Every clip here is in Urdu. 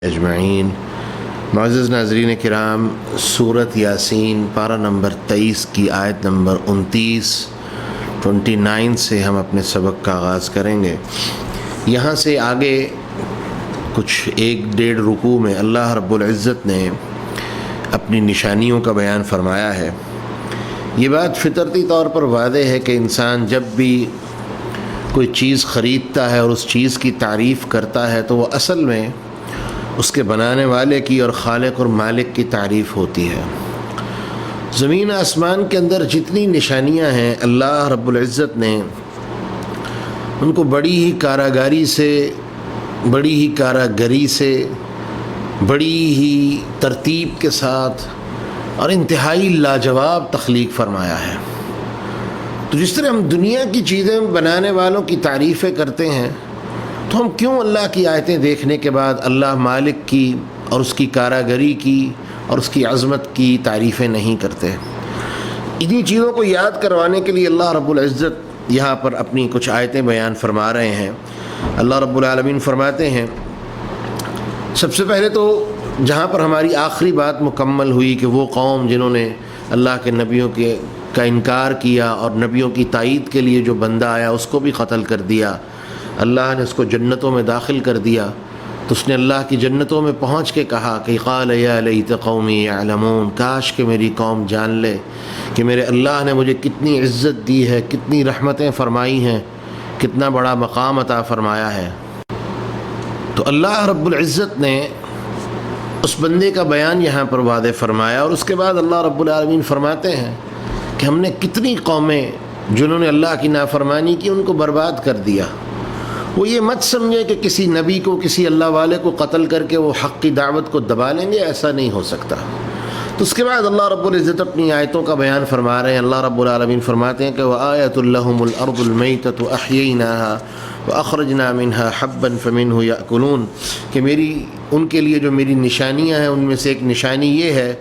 اجمعین۔ معزز ناظرین کرام، سورۃ یاسین پارہ نمبر 23 کی آیت نمبر 29 سے ہم اپنے سبق کا آغاز کریں گے۔ یہاں سے آگے کچھ 1-1.5 رکوع میں اللہ رب العزت نے اپنی نشانیوں کا بیان فرمایا ہے۔ یہ بات فطرتی طور پر واضح ہے کہ انسان جب بھی کوئی چیز خریدتا ہے اور اس چیز کی تعریف کرتا ہے تو وہ اصل میں اس کے بنانے والے کی اور خالق اور مالک کی تعریف ہوتی ہے۔ زمین آسمان کے اندر جتنی نشانیاں ہیں، اللہ رب العزت نے ان کو بڑی ہی کاراگری سے، بڑی ہی کاراگری سے، بڑی ہی ترتیب کے ساتھ اور انتہائی لاجواب تخلیق فرمایا ہے۔ تو جس طرح ہم دنیا کی چیزیں بنانے والوں کی تعریفیں کرتے ہیں، تو ہم کیوں اللہ کی آیتیں دیکھنے کے بعد اللہ مالک کی اور اس کی کاراگری کی اور اس کی عظمت کی تعریفیں نہیں کرتے؟ انہی چیزوں کو یاد کروانے کے لیے اللہ رب العزت یہاں پر اپنی کچھ آیتیں بیان فرما رہے ہیں۔ اللہ رب العالمین فرماتے ہیں، سب سے پہلے تو جہاں پر ہماری آخری بات مکمل ہوئی کہ وہ قوم جنہوں نے اللہ کے نبیوں کا انکار کیا اور نبیوں کی تائید کے لیے جو بندہ آیا اس کو بھی قتل کر دیا، اللہ نے اس کو جنتوں میں داخل کر دیا، تو اس نے اللہ کی جنتوں میں پہنچ کے کہا کہ قال یا لیت قومی یعلمون، کاش کہ میری قوم جان لے کہ میرے اللہ نے مجھے کتنی عزت دی ہے، کتنی رحمتیں فرمائی ہیں، کتنا بڑا مقام عطا فرمایا ہے۔ تو اللہ رب العزت نے اس بندے کا بیان یہاں پر واضح فرمایا، اور اس کے بعد اللہ رب العالمین فرماتے ہیں کہ ہم نے کتنی قومیں جنہوں نے اللہ کی نافرمانی کی ان کو برباد کر دیا۔ وہ یہ مت سمجھے کہ کسی نبی کو، کسی اللہ والے کو قتل کر کے وہ حق کی دعوت کو دبا لیں گے، ایسا نہیں ہو سکتا۔ تو اس کے بعد اللہ رب العزت اپنی آیتوں کا بیان فرما رہے ہیں۔ اللہ رب العالمین فرماتے ہیں کہ وَآیَةٌ لَهُمُ الْأَرْضُ الْمَيْتَةُ أَحْيَيْنَاهَا وَأَخْرَجْنَا مِنْهَا حَبًّا فَمِنْهُ يَأْكُلُونَ کہ ان کے لیے جو میری نشانیاں ہیں ان میں سے ایک نشانی یہ ہے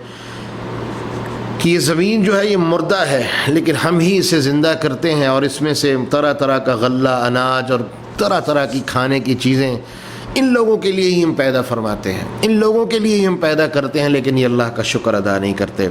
کہ یہ زمین جو ہے یہ مردہ ہے، لیکن ہم ہی اسے زندہ کرتے ہیں اور اس میں سے طرح طرح کا غلہ، اناج اور طرح طرح کی کھانے کی چیزیں ان لوگوں کے لیے ہی ہم پیدا فرماتے ہیں، ان لوگوں کے لیے ہی ہم پیدا کرتے ہیں، لیکن یہ اللہ کا شکر ادا نہیں کرتے۔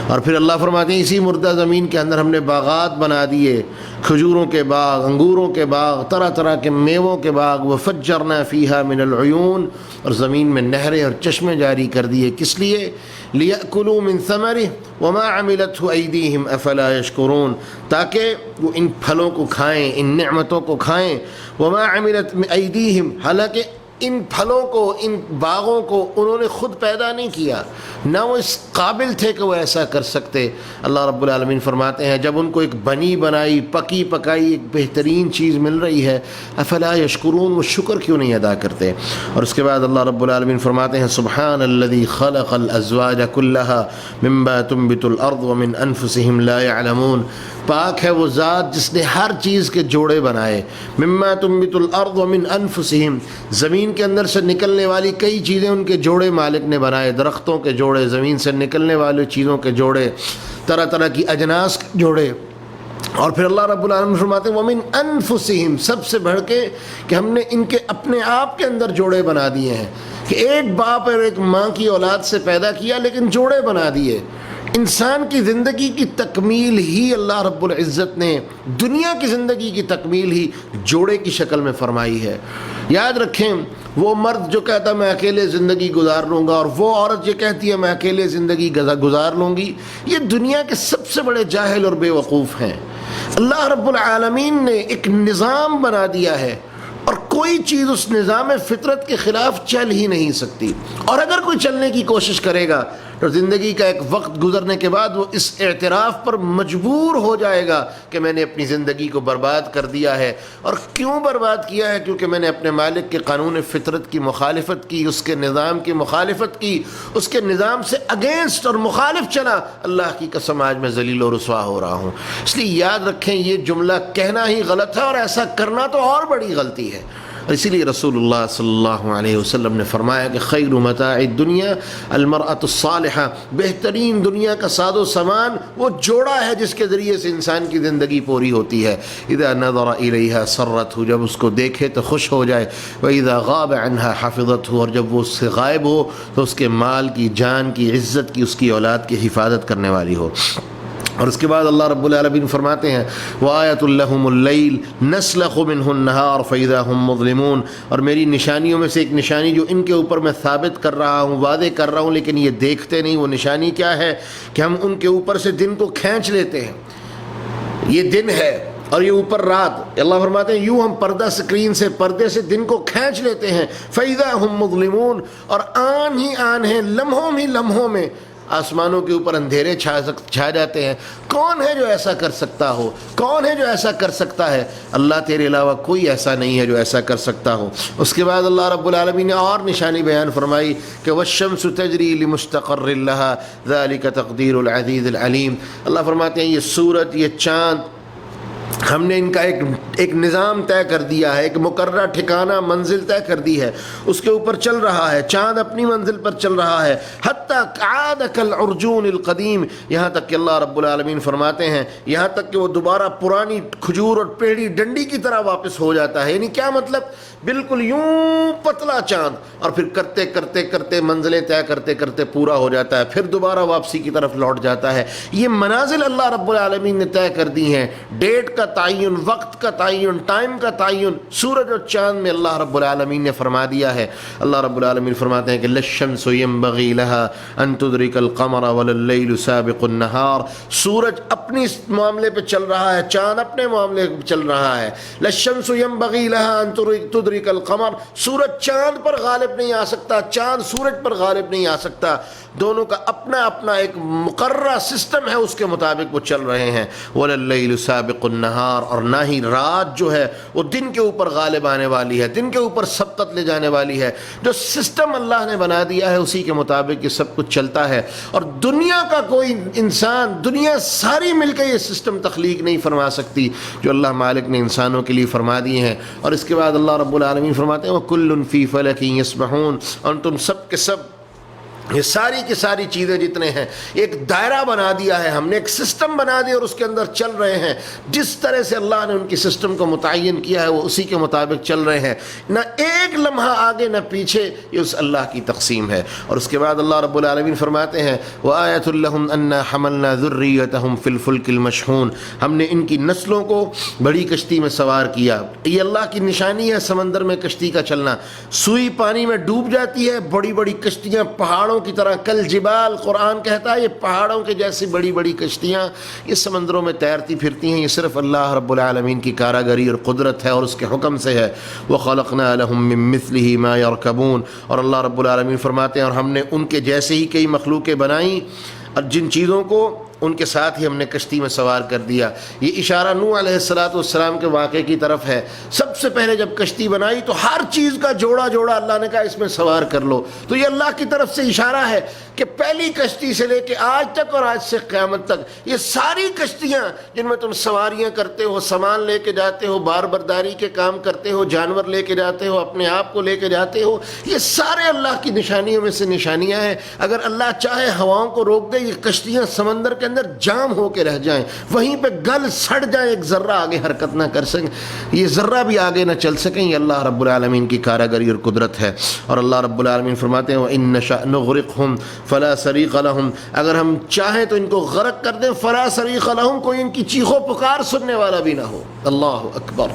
اور پھر اللہ فرماتے ہیں اسی مردہ زمین کے اندر ہم نے باغات بنا دیے، کھجوروں کے باغ، انگوروں کے باغ، طرح طرح کے میووں کے باغ، وفجرنا فیہا من العیون، اور زمین میں نہریں اور چشمے جاری کر دیے، کس لیے؟ لیأکلوا من ثمرہ وما عملتہ ایدیہم افلا یشکرون، تاکہ وہ ان پھلوں کو کھائیں، ان نعمتوں کو کھائیں، وما عملت ایدیہم، حالانکہ ان پھلوں کو، ان باغوں کو انہوں نے خود پیدا نہیں کیا، نہ وہ اس قابل تھے کہ وہ ایسا کر سکتے۔ اللہ رب العالمین فرماتے ہیں جب ان کو ایک بنی بنائی، پکی پکائی ایک بہترین چیز مل رہی ہے، افلا یشکرون، وہ شکر کیوں نہیں ادا کرتے؟ اور اس کے بعد اللہ رب العالمین فرماتے ہیں سبحان الذی خلق الازواج کلها مما تنبت الارض ومن انفسهم لا يعلمون، پاک ہے وہ ذات جس نے ہر چیز کے جوڑے بنائے، مما تنبت الارض ومن انفسهم، زمین کے اندر سے نکلنے والی کئی چیزیں ان کے جوڑے مالک نے بنائے، درختوں کے جوڑے، زمین سے نکلنے والی چیزوں کے جوڑے، طرح طرح کی اجناس کے جوڑے۔ اور پھر اللہ رب العالمین فرماتے ہیں وَمِنْ أَنفُسِهِمْ، سب سے بڑھ کے کہ ہم نے ان کے اپنے آپ کے اندر جوڑے بنا دیے ہیں، کہ ایک باپ اور ایک ماں کی اولاد سے پیدا کیا لیکن جوڑے بنا دیے۔ انسان کی زندگی کی تکمیل ہی اللہ رب العزت نے، دنیا کی زندگی کی تکمیل ہی جوڑے کی شکل میں فرمائی ہے۔ یاد رکھیں، وہ مرد جو کہتا میں اکیلے زندگی گزار لوں گا اور وہ عورت یہ کہتی ہے میں اکیلے زندگی گزار لوں گی، یہ دنیا کے سب سے بڑے جاہل اور بے وقوف ہیں۔ اللہ رب العالمین نے ایک نظام بنا دیا ہے اور کوئی چیز اس نظام فطرت کے خلاف چل ہی نہیں سکتی، اور اگر کوئی چلنے کی کوشش کرے گا تو زندگی کا ایک وقت گزرنے کے بعد وہ اس اعتراف پر مجبور ہو جائے گا کہ میں نے اپنی زندگی کو برباد کر دیا ہے۔ اور کیوں برباد کیا ہے؟ کیونکہ میں نے اپنے مالک کے قانون فطرت کی مخالفت کی، اس کے نظام کی مخالفت کی، اس کے نظام سے اگینسٹ اور مخالف چلا۔ اللہ کی قسم آج میں ذلیل و رسوا ہو رہا ہوں۔ اس لیے یاد رکھیں یہ جملہ کہنا ہی غلط ہے اور ایسا کرنا تو اور بڑی غلطی ہے۔ اور اسی لیے رسول اللہ صلی اللہ علیہ وسلم نے فرمایا کہ خیر متاع الدنیا المرأة الصالحہ، بہترین دنیا کا ساز و سامان وہ جوڑا ہے جس کے ذریعے سے انسان کی زندگی پوری ہوتی ہے۔ اذا نظر الیہا سرتہ، جب اس کو دیکھے تو خوش ہو جائے، واذا غاب عنہا حفظتہ، اور جب وہ اس سے غائب ہو تو اس کے مال کی، جان کی، عزت کی، اس کی اولاد کی حفاظت کرنے والی ہو۔ اور اس کے بعد اللہ رب العالمین فرماتے ہیں وَآیَةٌ لَهُمُ اللَّيْلُ نَسْلَخُ مِنْهُ النَّهَارَ فَإِذَا هُمْ مُظْلِمُونَ، اور میری نشانیوں میں سے ایک نشانی جو ان کے اوپر میں ثابت کر رہا ہوں، واضح کر رہا ہوں، لیکن یہ دیکھتے نہیں، وہ نشانی کیا ہے کہ ہم ان کے اوپر سے دن کو کھینچ لیتے ہیں۔ یہ دن ہے اور یہ اوپر رات، اللہ فرماتے ہیں یوں ہم پردہ اسکرین سے، پردے سے دن کو کھینچ لیتے ہیں۔ فَإِذَا هُمْ مُظْلِمُونَ، اور آن ہی آن ہیں، لمحوں ہی لمحوں میں آسمانوں کے اوپر اندھیرے چھا جاتے ہیں۔ کون ہے جو ایسا کر سکتا ہو؟ کون ہے جو ایسا کر سکتا ہے؟ اللہ تیرے علاوہ کوئی ایسا نہیں ہے جو ایسا کر سکتا ہو۔ اس کے بعد اللہ رب العالمین نے اور نشانی بیان فرمائی کہ وَالشَّمْسُ تَجْرِي لِمُسْتَقَرٍّ لَهَا ذَلِكَ تَقْدِيرُ الْعَزِيزِ الْعَلِيمِ۔ اللہ فرماتے ہیں یہ سورج، یہ چاند، ہم نے ان کا ایک نظام طے کر دیا ہے، ایک مقررہ ٹھکانہ منزل طے کر دی ہے، اس کے اوپر چل رہا ہے، چاند اپنی منزل پر چل رہا ہے، حتیٰ عاد کالعرجون القدیم، یہاں تک کہ اللہ رب العالمین فرماتے ہیں یہاں تک کہ وہ دوبارہ پرانی کھجور اور پیڑھی ڈنڈی کی طرح واپس ہو جاتا ہے۔ یعنی کیا مطلب؟ بالکل یوں پتلا چاند، اور پھر کرتے کرتے کرتے منزلیں طے کرتے کرتے پورا ہو جاتا ہے، پھر دوبارہ واپسی کی طرف لوٹ جاتا ہے۔ یہ منازل اللہ رب العالمین نے طے کر دی ہیں، ڈیٹ کا تعین، وقت کا تعین، ٹائم کا تعین سورج اور چاند میں اللہ رب العالمین نے فرما دیا ہے۔ اللہ رب العالمین فرماتے ہیں کہ للشمس ينبغي لها ان تدرك القمر ولا الليل سابق النهار، سورج اپنی معاملے پہ چل رہا ہے، چاند اپنے معاملے پہ چل رہا ہے۔ للشمس ينبغي لها ان تدرك القمر، سورج چاند پر غالب نہیں آ سکتا، چاند سورج پر غالب نہیں آ سکتا، دونوں کا اپنا اپنا ایک مقررہ سسٹم ہے، اس کے مطابق وہ چل رہے ہیں۔ ولا الليل سابق النهار، اور نہ ہی رات جو ہے وہ دن کے اوپر غالب آنے والی ہے، دن کے اوپر سبقت لے جانے والی ہے۔ جو سسٹم اللہ نے بنا دیا ہے اسی کے مطابق یہ سب کچھ چلتا ہے، اور دنیا کا کوئی انسان، دنیا ساری مل کے یہ سسٹم تخلیق نہیں فرما سکتی جو اللہ مالک نے انسانوں کے لیے فرما دیے ہیں۔ اور اس کے بعد اللہ رب العالمین فرماتے ہیں وَكُلٌّ فِي فَلَكٍ يَسْبَحُونَ، اور تم سب کے سب، یہ ساری کی ساری چیزیں جتنے ہیں ایک دائرہ بنا دیا ہے ہم نے، ایک سسٹم بنا دیا اور اس کے اندر چل رہے ہیں۔ جس طرح سے اللہ نے ان کی سسٹم کو متعین کیا ہے وہ اسی کے مطابق چل رہے ہیں، نہ ایک لمحہ آگے نہ پیچھے، یہ اس اللہ کی تقسیم ہے۔ اور اس کے بعد اللہ رب العالمین فرماتے ہیں وَآیَةٌ لَهُمْ أَنَّا حَمَلْنَا ذُرِّيَّتَهُمْ فِي الْفُلْكِ الْمَشْحُونِ، ہم نے ان کی نسلوں کو بڑی کشتی میں سوار کیا۔ یہ اللہ کی نشانی ہے سمندر میں کشتی کا چلنا، سوئی پانی میں ڈوب جاتی ہے، بڑی بڑی کشتیاں پہاڑوں کی طرح، کل جبال قرآن کہتا ہے یہ پہاڑوں کے جیسی بڑی بڑی کشتیاں یہ سمندروں میں تیرتی پھرتی ہیں، یہ صرف اللہ رب العالمین کی کاراگری اور قدرت ہے اور اس کے حکم سے ہے۔ وَخَلَقْنَا لَهُم مِّن مِّثْلِهِ مَا يَرْكَبُونَ، اور اللہ رب العالمین فرماتے ہیں اور ہم نے ان کے جیسے ہی کئی مخلوقیں بنائیں، اور جن چیزوں کو ان کے ساتھ ہی ہم نے کشتی میں سوار کر دیا۔ یہ اشارہ نوح علیہ السلام کے واقعے کی طرف ہے۔ سب سے پہلے جب کشتی بنائی تو ہر چیز کا جوڑا جوڑا اللہ نے کہا اس میں سوار کر لو، تو یہ اللہ کی طرف سے اشارہ ہے کہ پہلی کشتی سے لے کے آج تک اور آج سے قیامت تک یہ ساری کشتیاں جن میں تم سواریاں کرتے ہو، سامان لے کے جاتے ہو، بار برداری کے کام کرتے ہو، جانور لے کے جاتے ہو، اپنے آپ کو لے کے جاتے ہو، یہ سارے اللہ کی نشانیوں میں سے نشانیاں ہیں۔ اگر اللہ چاہے ہواؤں کو روک دے، یہ کشتیاں سمندر کے اندر جام ہو کے رہ جائیں، وہیں پہ گل سڑ جائیں، ایک ذرہ آگے حرکت نہ کر سکیں، یہ ذرہ بھی آگے نہ چل سکیں، یہ اللہ رب العالمین کی کاراگری اور قدرت ہے۔ اور اللہ رب العالمین فرماتے ہیں وَإِن نَّشَأْ نُغْرِقْهُمْ فَلَا صَرِيخَ لَهُمْ، اگر ہم چاہیں تو ان کو غرق کر دیں، فَلَا صَرِيخَ لَهُمْ، کوئی ان کی چیخ و پکار سننے والا بھی نہ ہو۔ اللہ اکبر۔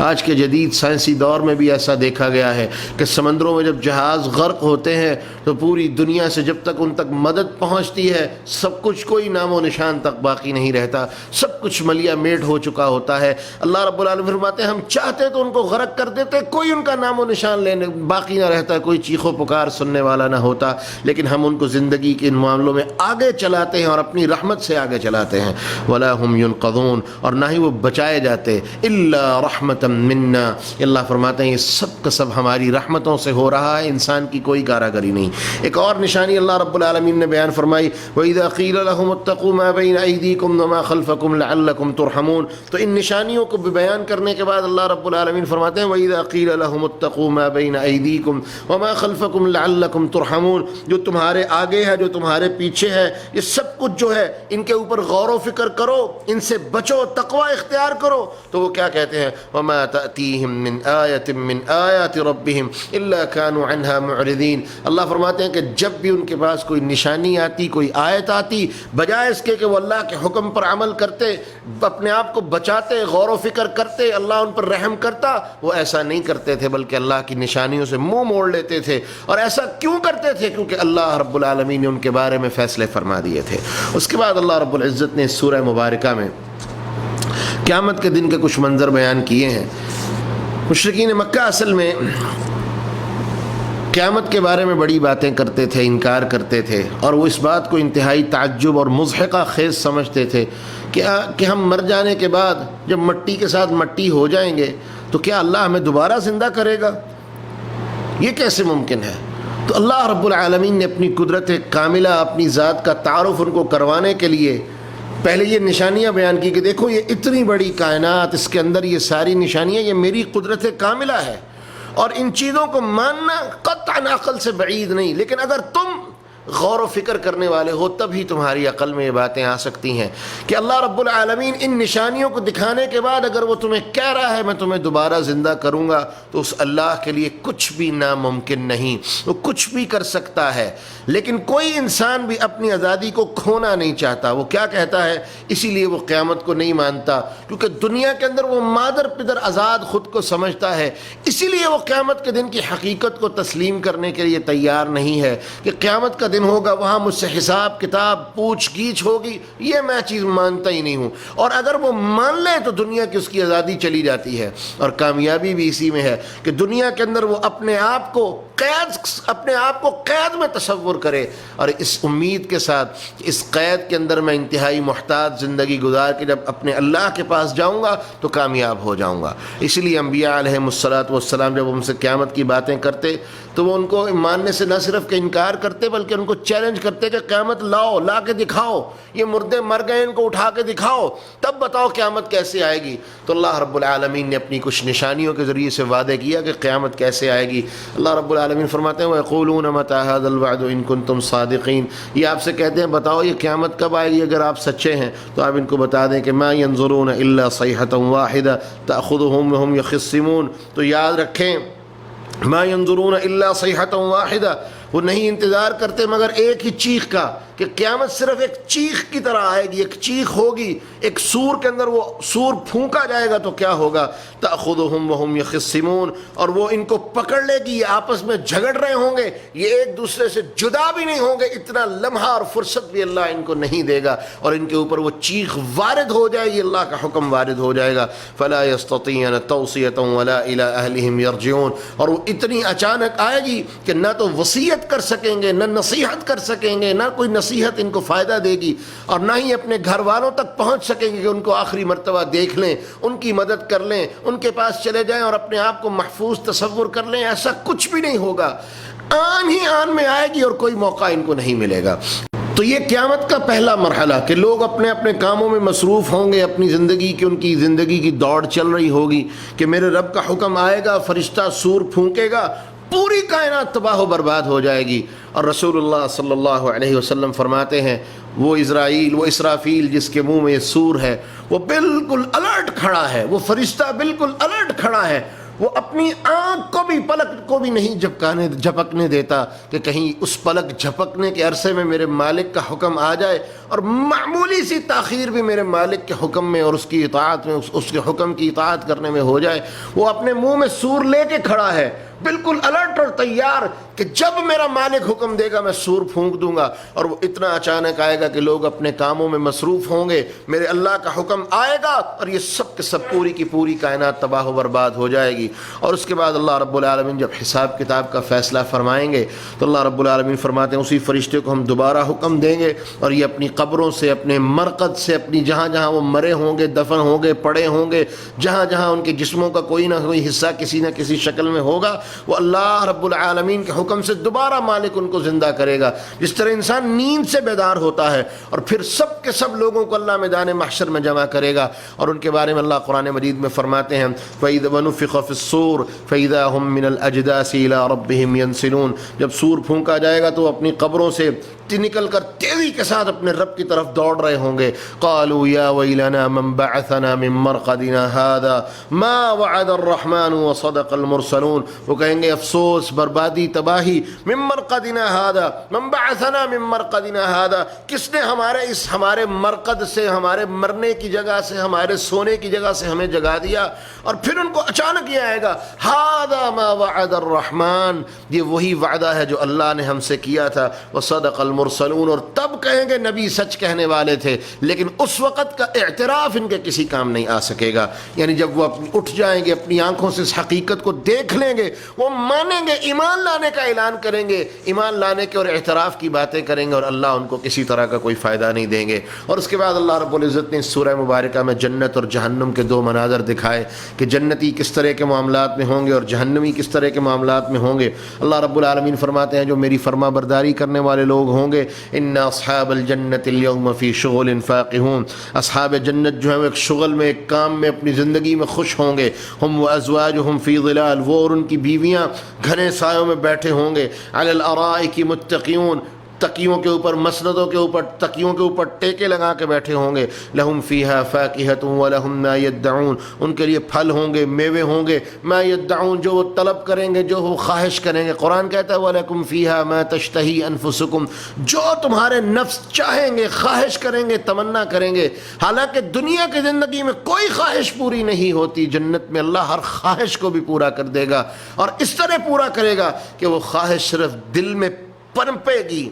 آج کے جدید سائنسی دور میں بھی ایسا دیکھا گیا ہے کہ سمندروں میں جب جہاز غرق ہوتے ہیں تو پوری دنیا سے جب تک ان تک مدد پہنچتی ہے سب کچھ کوئی نام و نشان تک باقی نہیں رہتا، سب کچھ ملیا میٹ ہو چکا ہوتا ہے۔ اللہ رب العالمین فرماتے ہیں ہم چاہتے تو ان کو غرق کر دیتے، کوئی ان کا نام و نشان لینے باقی نہ رہتا، کوئی چیخ و پکار سننے والا نہ ہوتا، لیکن ہم ان کو زندگی کے ان معاملوں میں آگے چلاتے ہیں اور اپنی رحمت سے آگے چلاتے ہیں۔ وَلَا هُمْ يُنْقَذُونَ، اور نہ ہی وہ بچائے جاتے، إِلَّا رَحْمَةً مِنَّا، اللہ فرماتے ہیں یہ سب کا سب ہماری رحمتوں سے ہو رہا ہے، انسان کی کوئی کاراگری نہیں۔ ایک اور نشانی اللہ رب العالمین نے بیان فرمائی وَإِذَا قِيلَ لَهُمُ اتَّقُوا اتقوا ما بین ایدیکم وما خلفکم لعلکم ترحمون. تو ان نشانیوں کو بھی بیان کرنے کے بعد اللہ رب العالمین فرماتے ہیں وَإِذَا قِيلَ لَهُمُ اتَّقُوا مَا بَيْنَ أَيْدِيكُمْ وَمَا خَلْفَكُمْ لَعَلَّكُمْ تُرْحَمُونَ. جو تمہارے آگے ہے، جو تمہارے پیچھے ہے، یہ سب کچھ جو ہے ان کے اوپر غور و فکر کرو، ان سے بچو، تقوی اختیار کرو. تو وہ کیا کہتے ہیں؟ وَمَا تَأْتِيهِم مِّنْ آيَةٍ مِّنْ آيَاتِ رَبِّهِمْ إِلَّا كَانُوا عَنْهَا مُعْرِضِينَ. اللہ فرماتے ہیں کہ جب بھی ان کے پاس کوئی نشانی آتی، کوئی آیت آتی، بجائے اس کے کہ وہ اللہ کے حکم پر عمل کرتے، اپنے آپ کو بچاتے، غور و فکر کرتے، اللہ ان پر رحم کرتا، وہ ایسا نہیں کرتے تھے بلکہ اللہ کی نشانیوں سے منہ موڑ لیتے تھے. اور ایسا کیوں کرتے تھے؟ کیونکہ اللہ رب العالمین نے ان کے بارے میں فیصلے فرما دیے تھے. اس کے بعد اللہ رب العزت نے سورہ مبارکہ میں قیامت کے دن کے کچھ منظر بیان کیے ہیں. مشرکین مکہ اصل میں قیامت کے بارے میں بڑی باتیں کرتے تھے، انکار کرتے تھے، اور وہ اس بات کو انتہائی تعجب اور مضحکہ خیز سمجھتے تھے کہ ہم مر جانے کے بعد جب مٹی کے ساتھ مٹی ہو جائیں گے تو کیا اللہ ہمیں دوبارہ زندہ کرے گا؟ یہ کیسے ممکن ہے؟ تو اللہ رب العالمین نے اپنی قدرت کاملہ، اپنی ذات کا تعارف ان کو کروانے کے لیے پہلے یہ نشانیاں بیان کی کہ دیکھو یہ اتنی بڑی کائنات، اس کے اندر یہ ساری نشانیاں، یہ میری قدرت کاملہ ہے، اور ان چیزوں کو ماننا قطعاً عقل سے بعید نہیں، لیکن اگر تم غور و فکر کرنے والے ہو تبھی تمہاری عقل میں یہ باتیں آ سکتی ہیں کہ اللہ رب العالمین ان نشانیوں کو دکھانے کے بعد اگر وہ تمہیں کہہ رہا ہے میں تمہیں دوبارہ زندہ کروں گا، تو اس اللہ کے لیے کچھ بھی ناممکن نہیں، وہ کچھ بھی کر سکتا ہے. لیکن کوئی انسان بھی اپنی آزادی کو کھونا نہیں چاہتا. وہ کیا کہتا ہے؟ اسی لیے وہ قیامت کو نہیں مانتا، کیونکہ دنیا کے اندر وہ مادر پدر آزاد خود کو سمجھتا ہے. اسی لیے وہ قیامت کے دن کی حقیقت کو تسلیم کرنے کے لیے تیار نہیں ہے کہ قیامت کا دن ہوگا، وہاں مجھ سے حساب کتاب پوچھ گیچھ ہوگی. یہ میں چیز مانتا ہی نہیں ہوں. اور اگر وہ مان لے تو دنیا کی اس کی آزادی چلی جاتی ہے. اور کامیابی بھی اسی میں ہے کہ دنیا کے اندر وہ اپنے آپ کو قید میں تصور کرے، اور اس امید کے ساتھ اس قید کے اندر میں انتہائی محتاط زندگی گزار کے جب اپنے اللہ کے پاس جاؤں گا تو کامیاب ہو جاؤں گا. اس لیے انبیاء علیہ الصلوۃ والسلام جب ان سے قیامت کی باتیں کرتے تو وہ ان کو ماننے سے نہ صرف کہ انکار کرتے بلکہ ان کو چیلنج کرتے کہ قیامت لا کے دکھاؤ، یہ مردے مر گئے ان کو اٹھا کے دکھاؤ، تب بتاؤ قیامت کیسے آئے گی. تو اللہ رب العالمین نے اپنی کچھ نشانیوں کے ذریعے سے وعدہ کیا کہ قیامت کیسے آئے گی. اللہ رب العالمین فرماتے ہیں وَيَقُولُونَ مَتَىٰ هَٰذَا الْوَعْدُ إِن كُنتُمْ صَادِقِينَ. یہ آپ سے کہتے ہیں بتاؤ یہ قیامت کب آئے گی اگر آپ سچے ہیں. تو آپ ان کو بتا دیں کہ مَا يَنظُرُونَ إِلَّا صَيْحَةً وَاحِدَةً تَأْخُذُهُمْ وَهُمْ يَخِصِّمُونَ. تو یاد رکھیں مَا يَنظُرُونَ إِلَّا صَيْحَةً وَاحِدَةً، وہ نہیں انتظار کرتے مگر ایک ہی چیخ کا، کہ قیامت صرف ایک چیخ کی طرح آئے گی، ایک چیخ ہوگی، ایک سور کے اندر وہ سور پھونکا جائے گا تو کیا ہوگا؟ تأخذهم وهم يخصمون، اور وہ ان کو پکڑ لے گی، یہ آپس میں جھگڑ رہے ہوں گے، یہ ایک دوسرے سے جدا بھی نہیں ہوں گے، اتنا لمحہ اور فرصت بھی اللہ ان کو نہیں دے گا، اور ان کے اوپر وہ چیخ وارد ہو جائے گی، اللہ کا حکم وارد ہو جائے گا. فلا يستطيعون توصية ولا إلى أهلهم يرجعون. اور وہ اتنی اچانک آئے گی کہ نہ تو وصیت کر سکیں گے، نہ نصیحت کر سکیں گے، نہ کوئی نصیحت ان کو فائدہ دے گی، اور نہ ہی اپنے گھر والوں تک پہنچ سکیں گے کہ ان کو آخری مرتبہ دیکھ لیں، ان کی مدد کر لیں، ان کے پاس چلے جائیں اور اپنے آپ کو محفوظ تصور کر لیں. ایسا کچھ بھی نہیں ہوگا. آن ہی آن میں آئے گی اور کوئی موقع ان کو نہیں ملے گا. تو یہ قیامت کا پہلا مرحلہ کہ لوگ اپنے اپنے کاموں میں مصروف ہوں گے، اپنی زندگی کی، ان کی زندگی کی دوڑ چل رہی ہوگی کہ میرے رب کا حکم آئے گا، فرشتہ سور پھونکے گا، پوری کائنات تباہ و برباد ہو جائے گی. اور رسول اللہ صلی اللہ علیہ وسلم فرماتے ہیں وہ اسرافیل جس کے منہ میں یہ سور ہے وہ بالکل الرٹ کھڑا ہے، وہ فرشتہ بالکل الرٹ کھڑا ہے، وہ اپنی آنکھ کو بھی، پلک کو بھی نہیں جھپکنے دیتا کہ کہیں اس پلک جھپکنے کے عرصے میں میرے مالک کا حکم آ جائے اور معمولی سی تاخیر بھی میرے مالک کے حکم میں اور اس کی اطاعت میں، اس کے حکم کی اطاعت کرنے میں ہو جائے. وہ اپنے منہ میں سور لے کے کھڑا ہے، بالکل الرٹ اور تیار کہ جب میرا مالک حکم دے گا میں سور پھونک دوں گا. اور وہ اتنا اچانک آئے گا کہ لوگ اپنے کاموں میں مصروف ہوں گے، میرے اللہ کا حکم آئے گا اور یہ سب کے سب پوری کی پوری کائنات تباہ و برباد ہو جائے گی. اور اس کے بعد اللہ رب العالمین جب حساب کتاب کا فیصلہ فرمائیں گے تو اللہ رب العالمین فرماتے ہیں اسی فرشتے کو ہم دوبارہ حکم دیں گے اور یہ اپنی قبروں سے، اپنے مرقد سے، اپنی جہاں جہاں وہ مرے ہوں گے، دفن ہوں گے، پڑے ہوں گے، جہاں جہاں ان کے جسموں کا کوئی نہ کوئی حصہ کسی نہ کسی شکل میں ہوگا، وہ اللہ رب العالمین کے حکم سے دوبارہ مالک ان کو زندہ کرے گا، جس طرح انسان نیند سے بیدار ہوتا ہے اور پھر سب کے سب لوگوں کو اللہ میدان محشر میں جمع کرے گا۔ اور ان کے بارے میں اللہ قرآن مجید میں فرماتے ہیں فَإِذَا وَنُفِخَ فِي الصُّورِ فَإِذَا هُم مِّنَ الْأَجْدَاثِ إِلَىٰ رَبِّهِمْ يَنسِلُونَ، جب سور پھونکا جائے گا تو وہ اپنی قبروں سے نکل کر تیزی کے ساتھ اپنے رب کی طرف دوڑ رہے ہوں گے۔ قالوا یا ویلنا من بعثنا من مرقدنا هذا ما وعد الرحمن وصدق المرسلون، وہ کہیں گے افسوس، بربادی، تباہی، من مرقدنا هذا، من بعثنا من مرقدنا هذا، کس نے ہمارے مرقد سے، ہمارے مرنے کی جگہ سے، ہمارے سونے کی جگہ سے ہمیں جگا دیا؟ اور پھر ان کو اچانک یہ آئے گا هذا ما وعد الرحمن، یہ وہی وعدہ ہے جو اللہ نے ہم سے کیا تھا، وصدق المرسلون، اور تب کہیں گے نبی سچ کہنے والے تھے، لیکن اس وقت کا اعتراف ان کے کسی کام نہیں آ سکے گا۔ یعنی جب وہ اٹھ جائیں گے، اپنی آنکھوں سے اس حقیقت کو دیکھ لیں گے، وہ مانیں گے، ایمان لانے کا اعلان کریں گے، ایمان لانے کے اور اعتراف کی باتیں کریں گے، اور اللہ ان کو کسی طرح کا کوئی فائدہ نہیں دیں گے۔ اور اس کے بعد اللہ رب العزت نے اس سورہ مبارکہ میں جنت اور جہنم کے دو مناظر دکھائے کہ جنتی کس طرح کے معاملات میں ہوں گے اور جہنمی کس طرح کے معاملات میں ہوں گے۔ اللہ رب العالمین فرماتے ہیں جو میری فرما برداری کرنے والے لوگ ہوں گے، ان اصحاب الجنت اليوم فی شغل فاقہون، اصحاب جنت جو ہیں وہ ایک شغل میں، ایک کام میں، اپنی زندگی میں خوش ہوں گے۔ ہم وازواجہم فی ظلال، وہ اور ان کی بیویاں گھنے سایوں میں بیٹھے ہوں گے۔ علی الارائک متقیون، تکیوں کے اوپر، مسندوں کے اوپر، تکیوں کے اوپر ٹیکے لگا کے بیٹھے ہوں گے۔ لہم فیہا فاکہۃ ولہم ما یدعون، ان کے لیے پھل ہوں گے، میوے ہوں گے، ما یدعون، جو وہ طلب کریں گے، جو وہ خواہش کریں گے۔ قرآن کہتا ہے وَلَکُمْ فِیہا مَا تَشْتَہِی أَنفُسُکُمْ، جو تمہارے نفس چاہیں گے، خواہش کریں گے، تمنا کریں گے۔ حالانکہ دنیا کی زندگی میں کوئی خواہش پوری نہیں ہوتی، جنت میں اللہ ہر خواہش کو بھی پورا کر دے گا، اور اس طرح پورا کرے گا کہ وہ خواہش صرف دل میں پنپے گی،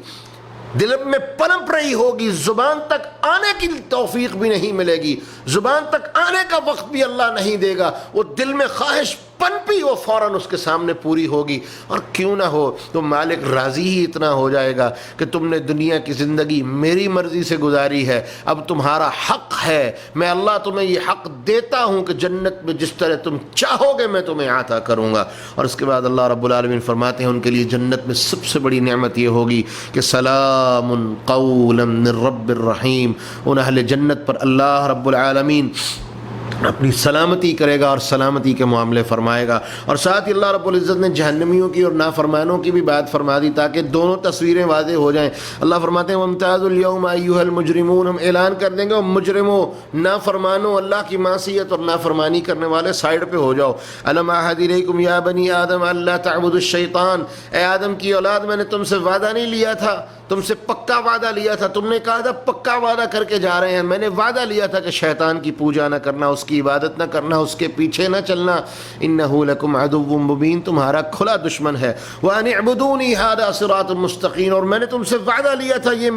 دل میں پنپ رہی ہوگی، زبان تک آنے کی توفیق بھی نہیں ملے گی، زبان تک آنے کا وقت بھی اللہ نہیں دے گا، وہ دل میں خواہش پنپی وہ فوراً اس کے سامنے پوری ہوگی۔ اور کیوں نہ ہو تو مالک راضی ہی اتنا ہو جائے گا کہ تم نے دنیا کی زندگی میری مرضی سے گزاری ہے، اب تمہارا حق ہے، میں اللہ تمہیں یہ حق دیتا ہوں کہ جنت میں جس طرح تم چاہو گے میں تمہیں عطا کروں گا۔ اور اس کے بعد اللہ رب العالمین فرماتے ہیں ان کے لیے جنت میں سب سے بڑی نعمت یہ ہوگی کہ سلام قولا من رب الرحیم، ان اہل جنت پر اللہ رب العالمین اپنی سلامتی کرے گا اور سلامتی کے معاملے فرمائے گا۔ اور ساتھ ہی اللہ رب العزت نے جہنمیوں کی اور نافرمانوں کی بھی بات فرما دی تاکہ دونوں تصویریں واضح ہو جائیں۔ اللہ فرماتے ہیں وَامْتَازُوا الْيَوْمَ أَيُّهَا الْمُجْرِمُونَ، ہم اعلان کر دیں گے اور مجرموں، نافرمانوں، اللہ کی معصیت اور نافرمانی کرنے والے سائڈ پہ ہو جاؤ۔ أَلَمْ أَعْهَدْ إِلَيْكُمْ يَا بَنِي آدَمَ أَلَّا تَعْبُدُوا الشَّيْطَانَ، اے آدم کی اولاد میں نے تم سے وعدہ نہیں لیا تھا، تم سے پکا وعدہ لیا تھا، تم نے کہا تھا پکا وعدہ کر کے جا رہے ہیں، میں نے وعدہ لیا تھا کہ شیطان کی پوجا نہ کرنا، اس کی عبادت نہ کرنا، اس کے پیچھے نہ چلنا۔ انہ لکم عدو مبین، تمہارا کھلا دشمن ہے۔ وان اعبدونی ھذا صراط مستقیم، اور میں نے تم سے وعدہ لیا تھا یہ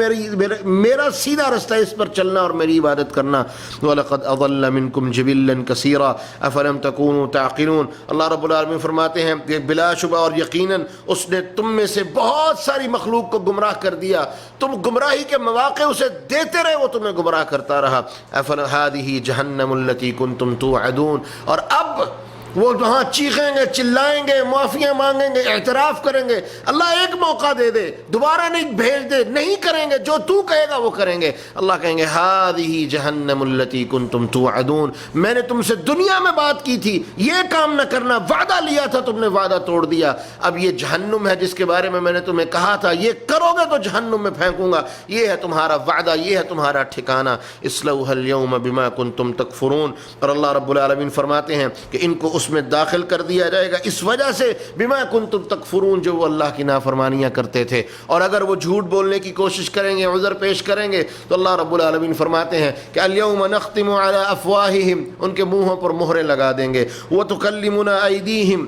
میرا سیدھا رستہ، اس پر چلنا اور میری عبادت کرنا۔ ولقد اضل منکم جبلا کثیرا افلم تکونوا تعقلون، اللہ رب العالمین فرماتے ہیں کہ بلا شبہ اور یقیناً اس نے تم میں سے بہت ساری مخلوق کو گمراہ کر دیا، تم گمراہی کے مواقع اسے دیتے رہے، وہ تمہیں گمراہ کرتا رہا۔ هذه جہنم التي كنتم توعدون، اور اب وہ وہاں چیخیں گے، چلائیں گے، معافیاں مانگیں گے، اعتراف کریں گے، اللہ ایک موقع دے دے، دوبارہ نہیں بھیج دے، نہیں کریں گے، جو تو کہے گا وہ کریں گے۔ اللہ کہیں گے هذه جہنم التي كنتم توعدون، میں نے تم سے دنیا میں بات کی تھی یہ کام نہ کرنا، وعدہ لیا تھا، تم نے وعدہ توڑ دیا، اب یہ جہنم ہے جس کے بارے میں نے تمہیں کہا تھا یہ کرو گے تو جہنم میں پھینکوں گا، یہ ہے تمہارا وعدہ، یہ ہے تمہارا ٹھکانہ۔ اصلوها اليوم بما كنتم تکفرون، اور اللہ رب العالمین فرماتے ہیں کہ ان کو اس میں داخل کر دیا جائے گا اس وجہ سے بما کنتم تکفرون، جو وہ اللہ کی نافرمانیاں کرتے تھے۔ اور اگر وہ جھوٹ بولنے کی کوشش کریں گے، عذر پیش کریں گے، تو اللہ رب العالمین فرماتے ہیں کہ الیوم نختم علی افواہہم، ان کے منہوں پر مہریں لگا دیں گے، وتکلمنا ایدیہم،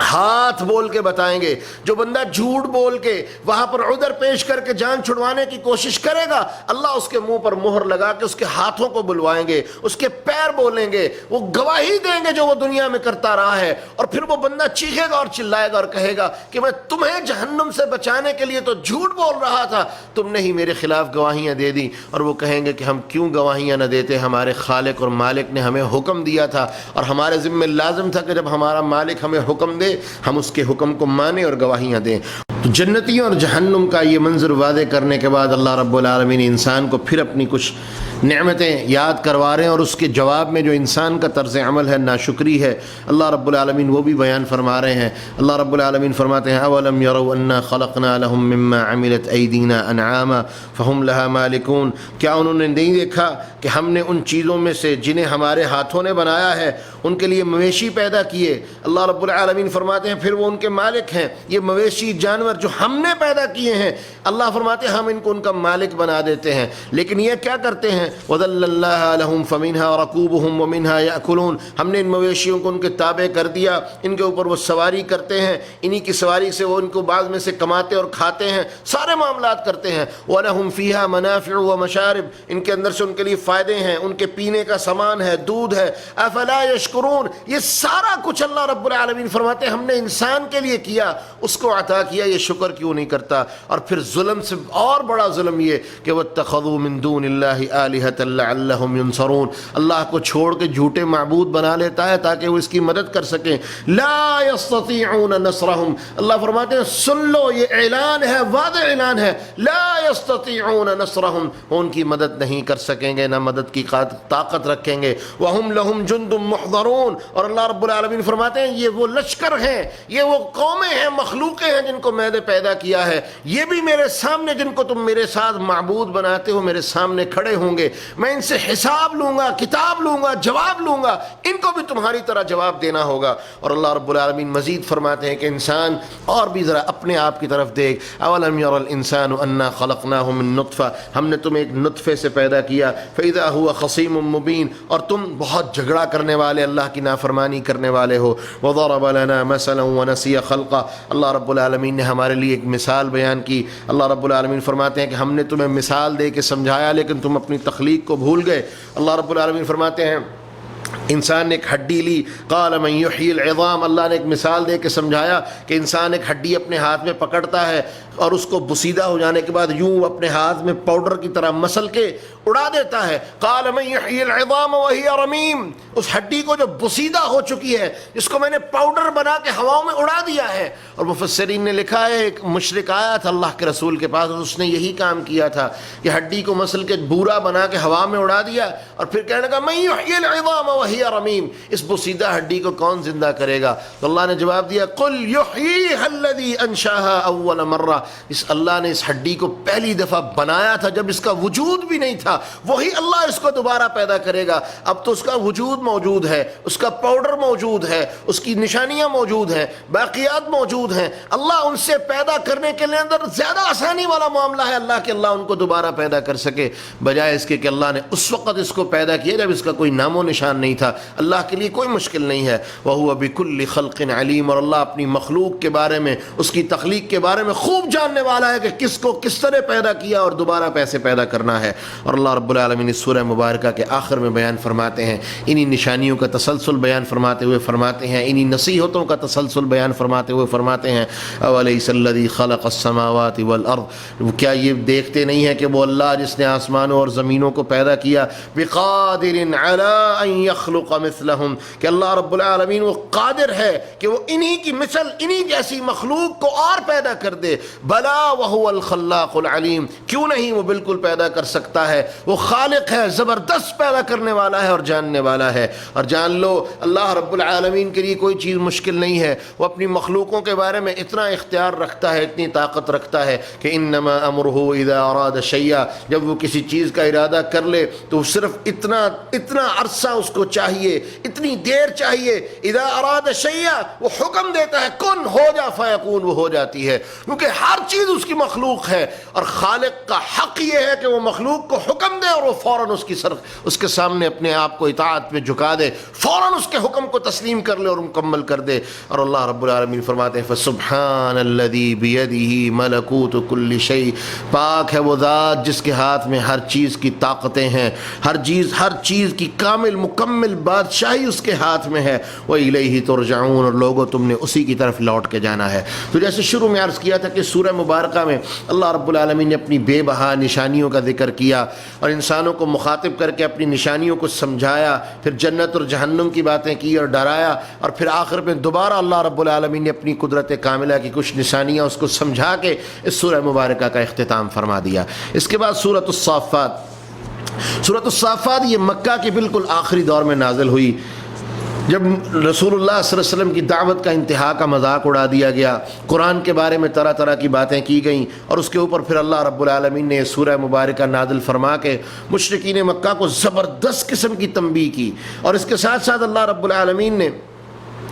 ہاتھ بول کے بتائیں گے۔ جو بندہ جھوٹ بول کے وہاں پر عذر پیش کر کے جان چھڑوانے کی کوشش کرے گا، اللہ اس کے منہ پر مہر لگا کے اس کے ہاتھوں کو بلوائیں گے، اس کے پیر بولیں گے، وہ گواہی دیں گے جو وہ دنیا میں کرتا رہا ہے، اور پھر وہ بندہ چیخے گا اور چلائے گا اور کہے گا کہ میں تمہیں جہنم سے بچانے کے لیے تو جھوٹ بول رہا تھا، تم نے ہی میرے خلاف گواہیاں دے دی۔ اور وہ کہیں گے کہ ہم کیوں گواہیاں نہ دیتے، ہمارے خالق اور مالک نے ہمیں حکم دیا تھا، اور ہمارے ذمہ لازم تھا کہ جب ہمارا مالک ہمیں حکم دے دے، ہم اس کے حکم کو مانیں اور گواہیاں دیں۔ تو جنتیوں اور جہنم کا یہ منظر واضح کرنے کے بعد اللہ رب العالمین انسان کو پھر اپنی کچھ نعمتیں یاد کروا رہے ہیں، اور اس کے جواب میں جو انسان کا طرز عمل ہے ناشکری ہے، اللہ رب العالمین وہ بھی بیان فرما رہے ہیں۔ اللہ رب العالمین فرماتے ہیں اولم یروا انا خلقنا لهم مما عملت ایدینا انعاما فهم لها مالکون، کیا انہوں نے نہیں دیکھا کہ ہم نے ان چیزوں میں سے جنہیں ہمارے ہاتھوں نے بنایا ہے ان کے لیے مویشی پیدا کیے۔ اللہ رب العالمین فرماتے ہیں پھر وہ ان کے مالک ہیں۔ یہ مویشی جانور جو ہم نے پیدا کیے ہیں، اللہ فرماتے ہیں ہم ان کو ان کا مالک بنا دیتے ہیں، لیکن یہ کیا کرتے ہیں؟ وَذَلَّلْنَاهَا لَهُمْ فَمِنْهَا رَكُوبُهُمْ وَمِنْهَا يَأْكُلُونَ، ہم نے ان مویشیوں کو ان کے تابع کر دیا، ان کے اوپر وہ سواری کرتے ہیں، انہی کی سواری سے وہ ان کو بعض میں سے کماتے اور کھاتے ہیں، سارے معاملات کرتے ہیں۔ وَلَهُمْ فِيهَا مَنَافِعُ وَمَشَارِبُ، ان کے اندر سے ان کے لیے فائدے ہیں، ان کے پینے کا سامان ہے، دودھ ہے۔ أَفَلَا يَشْكُرُونَ، یہ سارا کچھ اللہ رب العالمین فرماتے ہیں ہم نے انسان کے لیے کیا، اس کو عطا کیا، یہ شکر کیوں نہیں کرتا؟ اور پھر ظلم سے اور بڑا ظلم یہ کہ وَاتَّخَذُوا مِن دُونِ اللَّهِ آلِهَةً لَعَلَّهُمْ يُنصَرُونَ، اللہ کو چھوڑ کے جھوٹے معبود بنا لیتا ہے تاکہ وہ اس کی مدد کر سکیں۔ لا يستطيعون نصرهم، اللہ فرماتے ہیں سن لو، یہ اعلان ہے، واضح اعلان ہے، لا يستطيعون نصرهم، وہ ان کی مدد نہیں کر سکیں گے، نہ مدد کی طاقت رکھیں گے۔ وَهُمْ لَهُمْ جُنْدٌ مُحْضَرُونَ، اور اللہ رب العالمین فرماتے ہیں یہ وہ لشکر ہیں، یہ وہ قومیں ہیں، مخلوقیں ہیں جن کو میں نے پیدا کیا ہے، یہ بھی میرے سامنے، جن کو تم میرے ساتھ معبود بناتے ہو، میرے سامنے کھڑے ہوں گے، میں ان سے حساب لوں گا، کتاب لوں گا، جواب لوں گا، ان کو بھی تمہاری طرح جواب دینا ہوگا۔ اور اللہ رب العالمین مزید فرماتے ہیں کہ انسان اور بھی ذرا اپنے آپ کی طرف دیکھ، اولم یر الانسان انا خلقناہ من نطفہ، ہم نے تمہیں ایک نطفے سے پیدا کیا، فاذا هو خصیم مبین، اور تم بہت جھگڑا کرنے والے، اللہ کی نافرمانی کرنے والے ہو۔ وضرب لنا مثلا ونسی خلقہ، اللہ رب العالمین نے ہمارے لیے ایک مثال بیان کی۔ اللہ رب العالمین فرماتے ہیں کہ ہم نے تمہیں مثال دے کے سمجھایا لیکن تم اپنی تخلیق کو بھول گئے۔ اللہ رب العالمین فرماتے ہیں انسان نے ایک ہڈی لی، قال من یحیی العظام، اللہ نے ایک مثال دے کے سمجھایا کہ انسان ایک ہڈی اپنے ہاتھ میں پکڑتا ہے اور اس کو بسیدہ ہو جانے کے بعد یوں اپنے ہاتھ میں پاؤڈر کی طرح مسل کے اڑا دیتا ہے۔ قال من یحیی العظام وہی رمیم، اس ہڈی کو جو بسیدہ ہو چکی ہے، جس کو میں نے پاؤڈر بنا کے ہواؤں میں اڑا دیا ہے۔ اور مفسرین نے لکھا ہے ایک مشرک آیا تھا اللہ کے رسول کے پاس اور اس نے یہی کام کیا تھا کہ ہڈی کو مسل کے بورا بنا کے ہوا میں اڑا دیا اور پھر کہنے لگا من یحیی العظام وہی رمیم، اس بسیدہ ہڈی کو کون زندہ کرے گا؟ تو اللہ نے جواب دیا قل یحییھا الذی انشاها اول مرہ، اس اللہ نے اس ہڈی کو پہلی دفعہ بنایا تھا جب اس کا وجود بھی نہیں تھا، وہی اللہ اس کو دوبارہ پیدا کرے گا۔ اب تو اس کا وجود موجود ہے، اس کا پاؤڈر موجود ہے، اس کی نشانیاں موجود ہیں، باقیات موجود ہیں، اللہ ان سے پیدا کرنے کے لیے اندر زیادہ آسانی والا معاملہ ہے اللہ کہ اللہ ان کو دوبارہ پیدا کر سکے، بجائے اس کے کہ اللہ نے اس وقت اس کو پیدا کیا جب اس کا کوئی نام و نشان نہیں تھا۔ اللہ کے لیے کوئی مشکل نہیں ہے۔ وَهُوَ بِكُلِّ خَلْقٍ عَلِيمٌ، اور اللہ اپنی مخلوق کے بارے میں، اس کی تخلیق کے بارے میں خوب جاننے والا ہے کہ کس کو کس طرح پیدا کیا اور دوبارہ پیسے پیدا کرنا ہے۔ اور اللہ رب العالمین اس سورہ مبارکہ کے آخر میں بیان فرماتے ہیں، انہی نشانیوں کا تسلسل بیان فرماتے ہوئے فرماتے ہیں، انہی نصیحتوں کا تسلسل بیان فرماتے ہوئے فرماتے ہیں اَوَلَيْسَ الَّذِي خَلَقَ السَّمَاوَاتِ وَالْأَرْضِ، کیا یہ دیکھتے نہیں ہیں کہ وہ اللہ جس نے آسمانوں اور زمینوں کو پیدا کیا، بِقَادِرٍ عَلَىٰ أَن يَخْلُقَ مِثْلَهُمْ، کہ اللہ رب العالمین وہ قادر ہے کہ وہ انہی کی مثل، انہی جیسی مخلوق کو اور پیدا کر دے۔ بلا وهو الخلاق العلیم، کیوں نہیں، وہ بالکل پیدا کر سکتا ہے، وہ خالق ہے، زبردست پیدا کرنے والا ہے اور جاننے والا ہے۔ اور جان لو اللہ رب العالمین کے لیے کوئی چیز مشکل نہیں ہے، وہ اپنی مخلوقوں کے بارے میں اتنا اختیار رکھتا ہے، اتنی طاقت رکھتا ہے کہ انما امرہ اذا اراد شیئا، جب وہ کسی چیز کا ارادہ کر لے تو صرف اتنا عرصہ اس کو چاہیے، اتنی دیر چاہیے، اذا اراد شیئا، وہ حکم دیتا ہے کن ہو جا فیکون، وہ ہو جاتی ہے، کیونکہ ہر چیز اس کی مخلوق ہے اور خالق کا حق یہ ہے کہ وہ مخلوق کو حکم دے اور وہ فوراً اس کے سامنے اپنے آپ کو اطاعت میں جھکا دے، فوراً اس کے حکم کو تسلیم کر لے اور مکمل کر دے۔ اور اللہ رب العالمین فرماتے ہیں فسبحان الذی بیدہ ملکوت کل شیء، پاک ہے وہ ذات جس کے ہاتھ میں ہر چیز کی طاقتیں ہیں، ہر چیز کی کامل مکمل کامل بادشاہی اس کے ہاتھ میں ہے، وَإِلَيْهِ تُرْجَعُونَ، اور لوگوں تم نے اسی کی طرف لوٹ کے جانا ہے۔ تو جیسے شروع میں عرض کیا تھا کہ سورہ مبارکہ میں اللہ رب العالمین نے اپنی بے بہا نشانیوں کا ذکر کیا اور انسانوں کو مخاطب کر کے اپنی نشانیوں کو سمجھایا، پھر جنت اور جہنم کی باتیں کی اور ڈرایا، اور پھر آخر میں دوبارہ اللہ رب العالمین نے اپنی قدرت کاملہ کی کچھ نشانیاں اس کو سمجھا کے اس سورہ مبارکہ کا اختتام فرما دیا۔ اس کے بعد سورۃ الصافات، سورۃ الصافات یہ مکہ کے بالکل آخری دور میں نازل ہوئی، جب رسول اللہ صلی اللہ علیہ وسلم کی دعوت کا انتہا کا مذاق اڑا دیا گیا، قرآن کے بارے میں طرح طرح کی باتیں کی گئیں، اور اس کے اوپر پھر اللہ رب العالمین نے سورہ مبارکہ نازل فرما کے مشرکین مکہ کو زبردست قسم کی تنبیہ کی، اور اس کے ساتھ ساتھ اللہ رب العالمین نے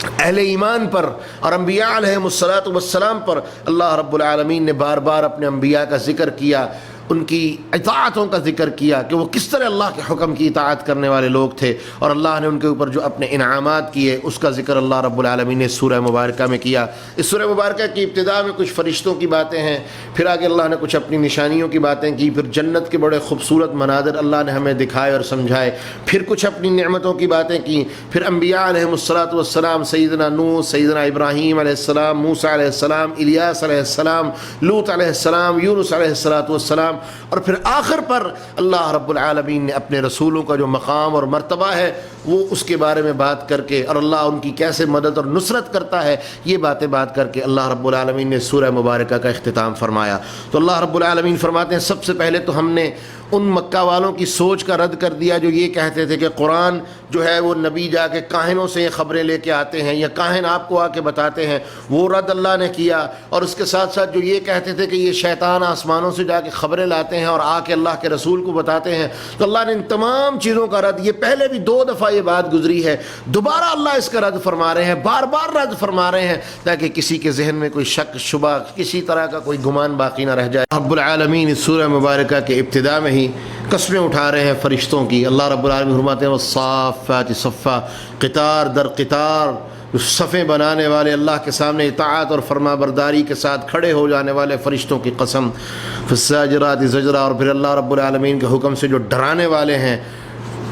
اہل ایمان پر اور انبیاء علیہم الصلاۃ والسلام پر اللہ رب العالمین نے بار بار اپنے انبیاء کا ذکر کیا، ان کی اطاعتوں کا ذکر کیا کہ وہ کس طرح اللہ کے حکم کی اطاعت کرنے والے لوگ تھے، اور اللہ نے ان کے اوپر جو اپنے انعامات کیے اس کا ذکر اللہ رب العالمین نے سورہ مبارکہ میں کیا۔ اس سورہ مبارکہ کی ابتدا میں کچھ فرشتوں کی باتیں ہیں، پھر آگے اللہ نے کچھ اپنی نشانیوں کی باتیں کی، پھر جنت کے بڑے خوبصورت مناظر اللہ نے ہمیں دکھائے اور سمجھائے، پھر کچھ اپنی نعمتوں کی باتیں کی، پھر انبیاء علیہم الصلاۃ والسلام، سیدنا نوح، سیدنا ابراہیم علیہ السلام، موسیٰ علیہ السلام، الیاس علیہ السلام، لوط علیہ السلام، یونس علیہ الصلاۃ والسلام، اور پھر آخر پر اللہ رب العالمین نے اپنے رسولوں کا جو مقام اور مرتبہ ہے وہ اس کے بارے میں بات کر کے، اور اللہ ان کی کیسے مدد اور نصرت کرتا ہے، یہ باتیں بات کر کے اللہ رب العالمین نے سورہ مبارکہ کا اختتام فرمایا۔ تو اللہ رب العالمین فرماتے ہیں سب سے پہلے تو ہم نے ان مکہ والوں کی سوچ کا رد کر دیا جو یہ کہتے تھے کہ قرآن جو ہے وہ نبی جا کے کاہنوں سے یہ خبریں لے کے آتے ہیں یا کاہن آپ کو آ کے بتاتے ہیں، وہ رد اللہ نے کیا، اور اس کے ساتھ ساتھ جو یہ کہتے تھے کہ یہ شیطان آسمانوں سے جا کے خبریں لاتے ہیں اور آ کے اللہ کے رسول کو بتاتے ہیں، تو اللہ نے ان تمام چیزوں کا رد، یہ پہلے بھی 2 دفعہ یہ بات گزری ہے، دوبارہ اللہ اس کا رد فرما رہے ہیں، بار بار رد فرما رہے ہیں تاکہ کسی کے ذہن میں کوئی شک شبہ، کسی طرح کا کوئی گمان باقی نہ رہ جائے۔ رب العالمین اس سورہ مبارکہ کے ابتدا میں ہی قسمیں اٹھا رہے ہیں فرشتوں کی۔ اللہ رب العالمین فرماتے ہیں والصافات صفا، قطار در قطار صفیں بنانے والے اللہ کے سامنے اطاعت اور فرما برداری کے ساتھ کھڑے ہو جانے والے فرشتوں کی قسم، فالزاجرات زجرا، اور پھر اللہ رب العالمین کے حکم سے جو ڈرانے والے ہیں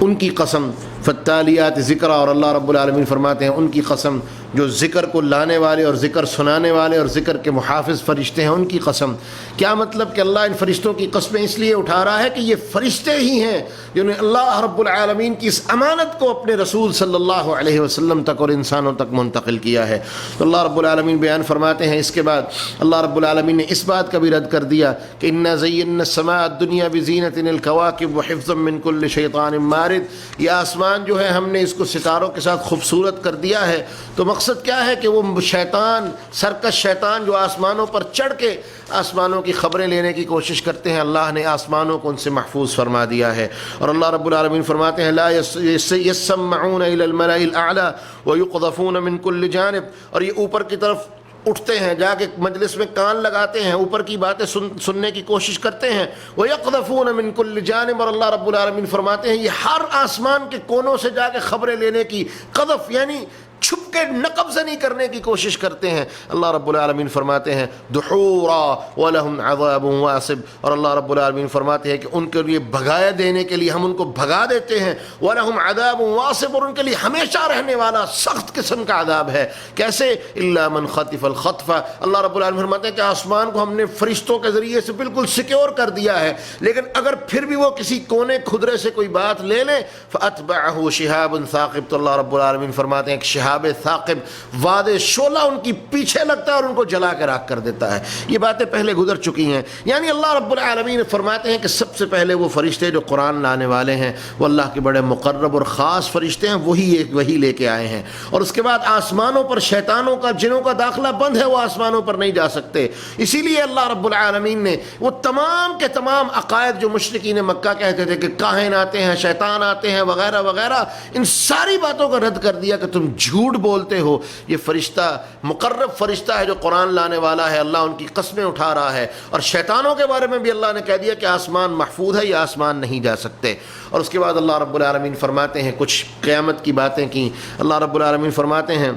ان کی قسم، فالتالیات ذکرا، اور اللہ رب العالمین فرماتے ہیں ان کی قسم جو ذکر کو لانے والے اور ذکر سنانے والے اور ذکر کے محافظ فرشتے ہیں، ان کی قسم۔ کیا مطلب کہ اللہ ان فرشتوں کی قسمیں اس لیے اٹھا رہا ہے کہ یہ فرشتے ہی ہیں جنہوں نے اللہ رب العالمین کی اس امانت کو اپنے رسول صلی اللہ علیہ وسلم تک اور انسانوں تک منتقل کیا ہے۔ تو اللہ رب العالمین بیان فرماتے ہیں اس کے بعد اللہ رب العالمین نے اس بات کا بھی رد کر دیا کہ انا زینا السماء الدنیا بزینۃ الکواکب وحفظا من کل شیطان مارد، یہ آسمان جو ہے ہم نے اس کو ستاروں کے ساتھ خوبصورت کر دیا ہے۔ تو مقصد کیا ہے کہ وہ شیطان، سرکش شیطان جو آسمانوں پر چڑھ کے آسمانوں کی خبریں لینے کی کوشش کرتے ہیں، اللہ نے آسمانوں کو ان سے محفوظ فرما دیا ہے۔ اور اللہ رب العالمین فرماتے ہیں لا يسمعون الى الملأ الاعلى ويقذفون من كل جانب، اور یہ اوپر کی طرف اٹھتے ہیں، جا کے مجلس میں کان لگاتے ہیں، اوپر کی باتیں سننے کی کوشش کرتے ہیں، وَيَقْذَفُونَ مِن كُلِّ جانب، اور اللہ رب العالمین فرماتے ہیں یہ ہر آسمان کے کونوں سے جا کے خبریں لینے کی، قذف یعنی چھپ کے نقب زنی کرنے کی کوشش کرتے ہیں۔ اللہ رب العالمین فرماتے ہیں دحورا وَلَهُمْ عَذَابٌ وَاصِبٌ، اور اللہ رب العالمین فرماتے ہیں کہ ان کے لیے بھگایا دینے کے لیے ہم ان کو بھگا دیتے ہیں، وَلَهُمْ عَذَابٌ وَاصِبٌ، اور ان کے لیے ہمیشہ رہنے والا سخت قسم کا عذاب ہے۔ کیسے؟ إِلَّا مَنْ خَطِفَ الْخَطْفَ، اللہ رب العالمین فرماتے ہیں کہ آسمان کو ہم نے فرشتوں کے ذریعے سے بالکل سیکیور کر دیا ہے، لیکن اگر پھر بھی وہ کسی کونے کھدرے سے کوئی بات لے لیں فَأَتْبَعَهُ شِهَابٌ ثَاقِبٌ، تو اللہ رب العالمین فرماتے ہیں کہ شہاب ثاقب، واد شعلہ ان کی پیچھے لگتا ہے اور ان کو جلا کے راکھ کر دیتا ہے۔ یہ باتیں پہلے گزر چکی ہیں۔ یعنی اللہ رب العالمین فرماتے ہیں کہ سب سے پہلے وہ فرشتے جو قرآن لانے والے ہیں وہ اللہ کے بڑے مقرب اور خاص فرشتے ہیں، وہی لے کے آئے ہیں، اور اس کے بعد آسمانوں پر شیطانوں کا، جنوں کا داخلہ بند ہے، وہ آسمانوں پر نہیں جا سکتے۔ اسی لیے اللہ رب العالمین نے وہ تمام کے تمام عقائد جو مشرکین مکہ کہتے تھے کہ کاہن آتے ہیں، شیطان آتے ہیں وغیرہ وغیرہ، ان ساری باتوں کا رد کر دیا کہ تم جھوٹ بولتے ہو، یہ فرشتہ مقرب فرشتہ ہے جو قرآن لانے والا ہے، اللہ ان کی قسمیں اٹھا رہا ہے۔ اور شیطانوں کے بارے میں بھی اللہ نے کہہ دیا کہ آسمان محفوظ ہے، یہ آسمان نہیں جا سکتے۔ اور اس کے بعد اللہ رب العالمین فرماتے ہیں کچھ قیامت کی باتیں کی۔ اللہ رب العالمین فرماتے ہیں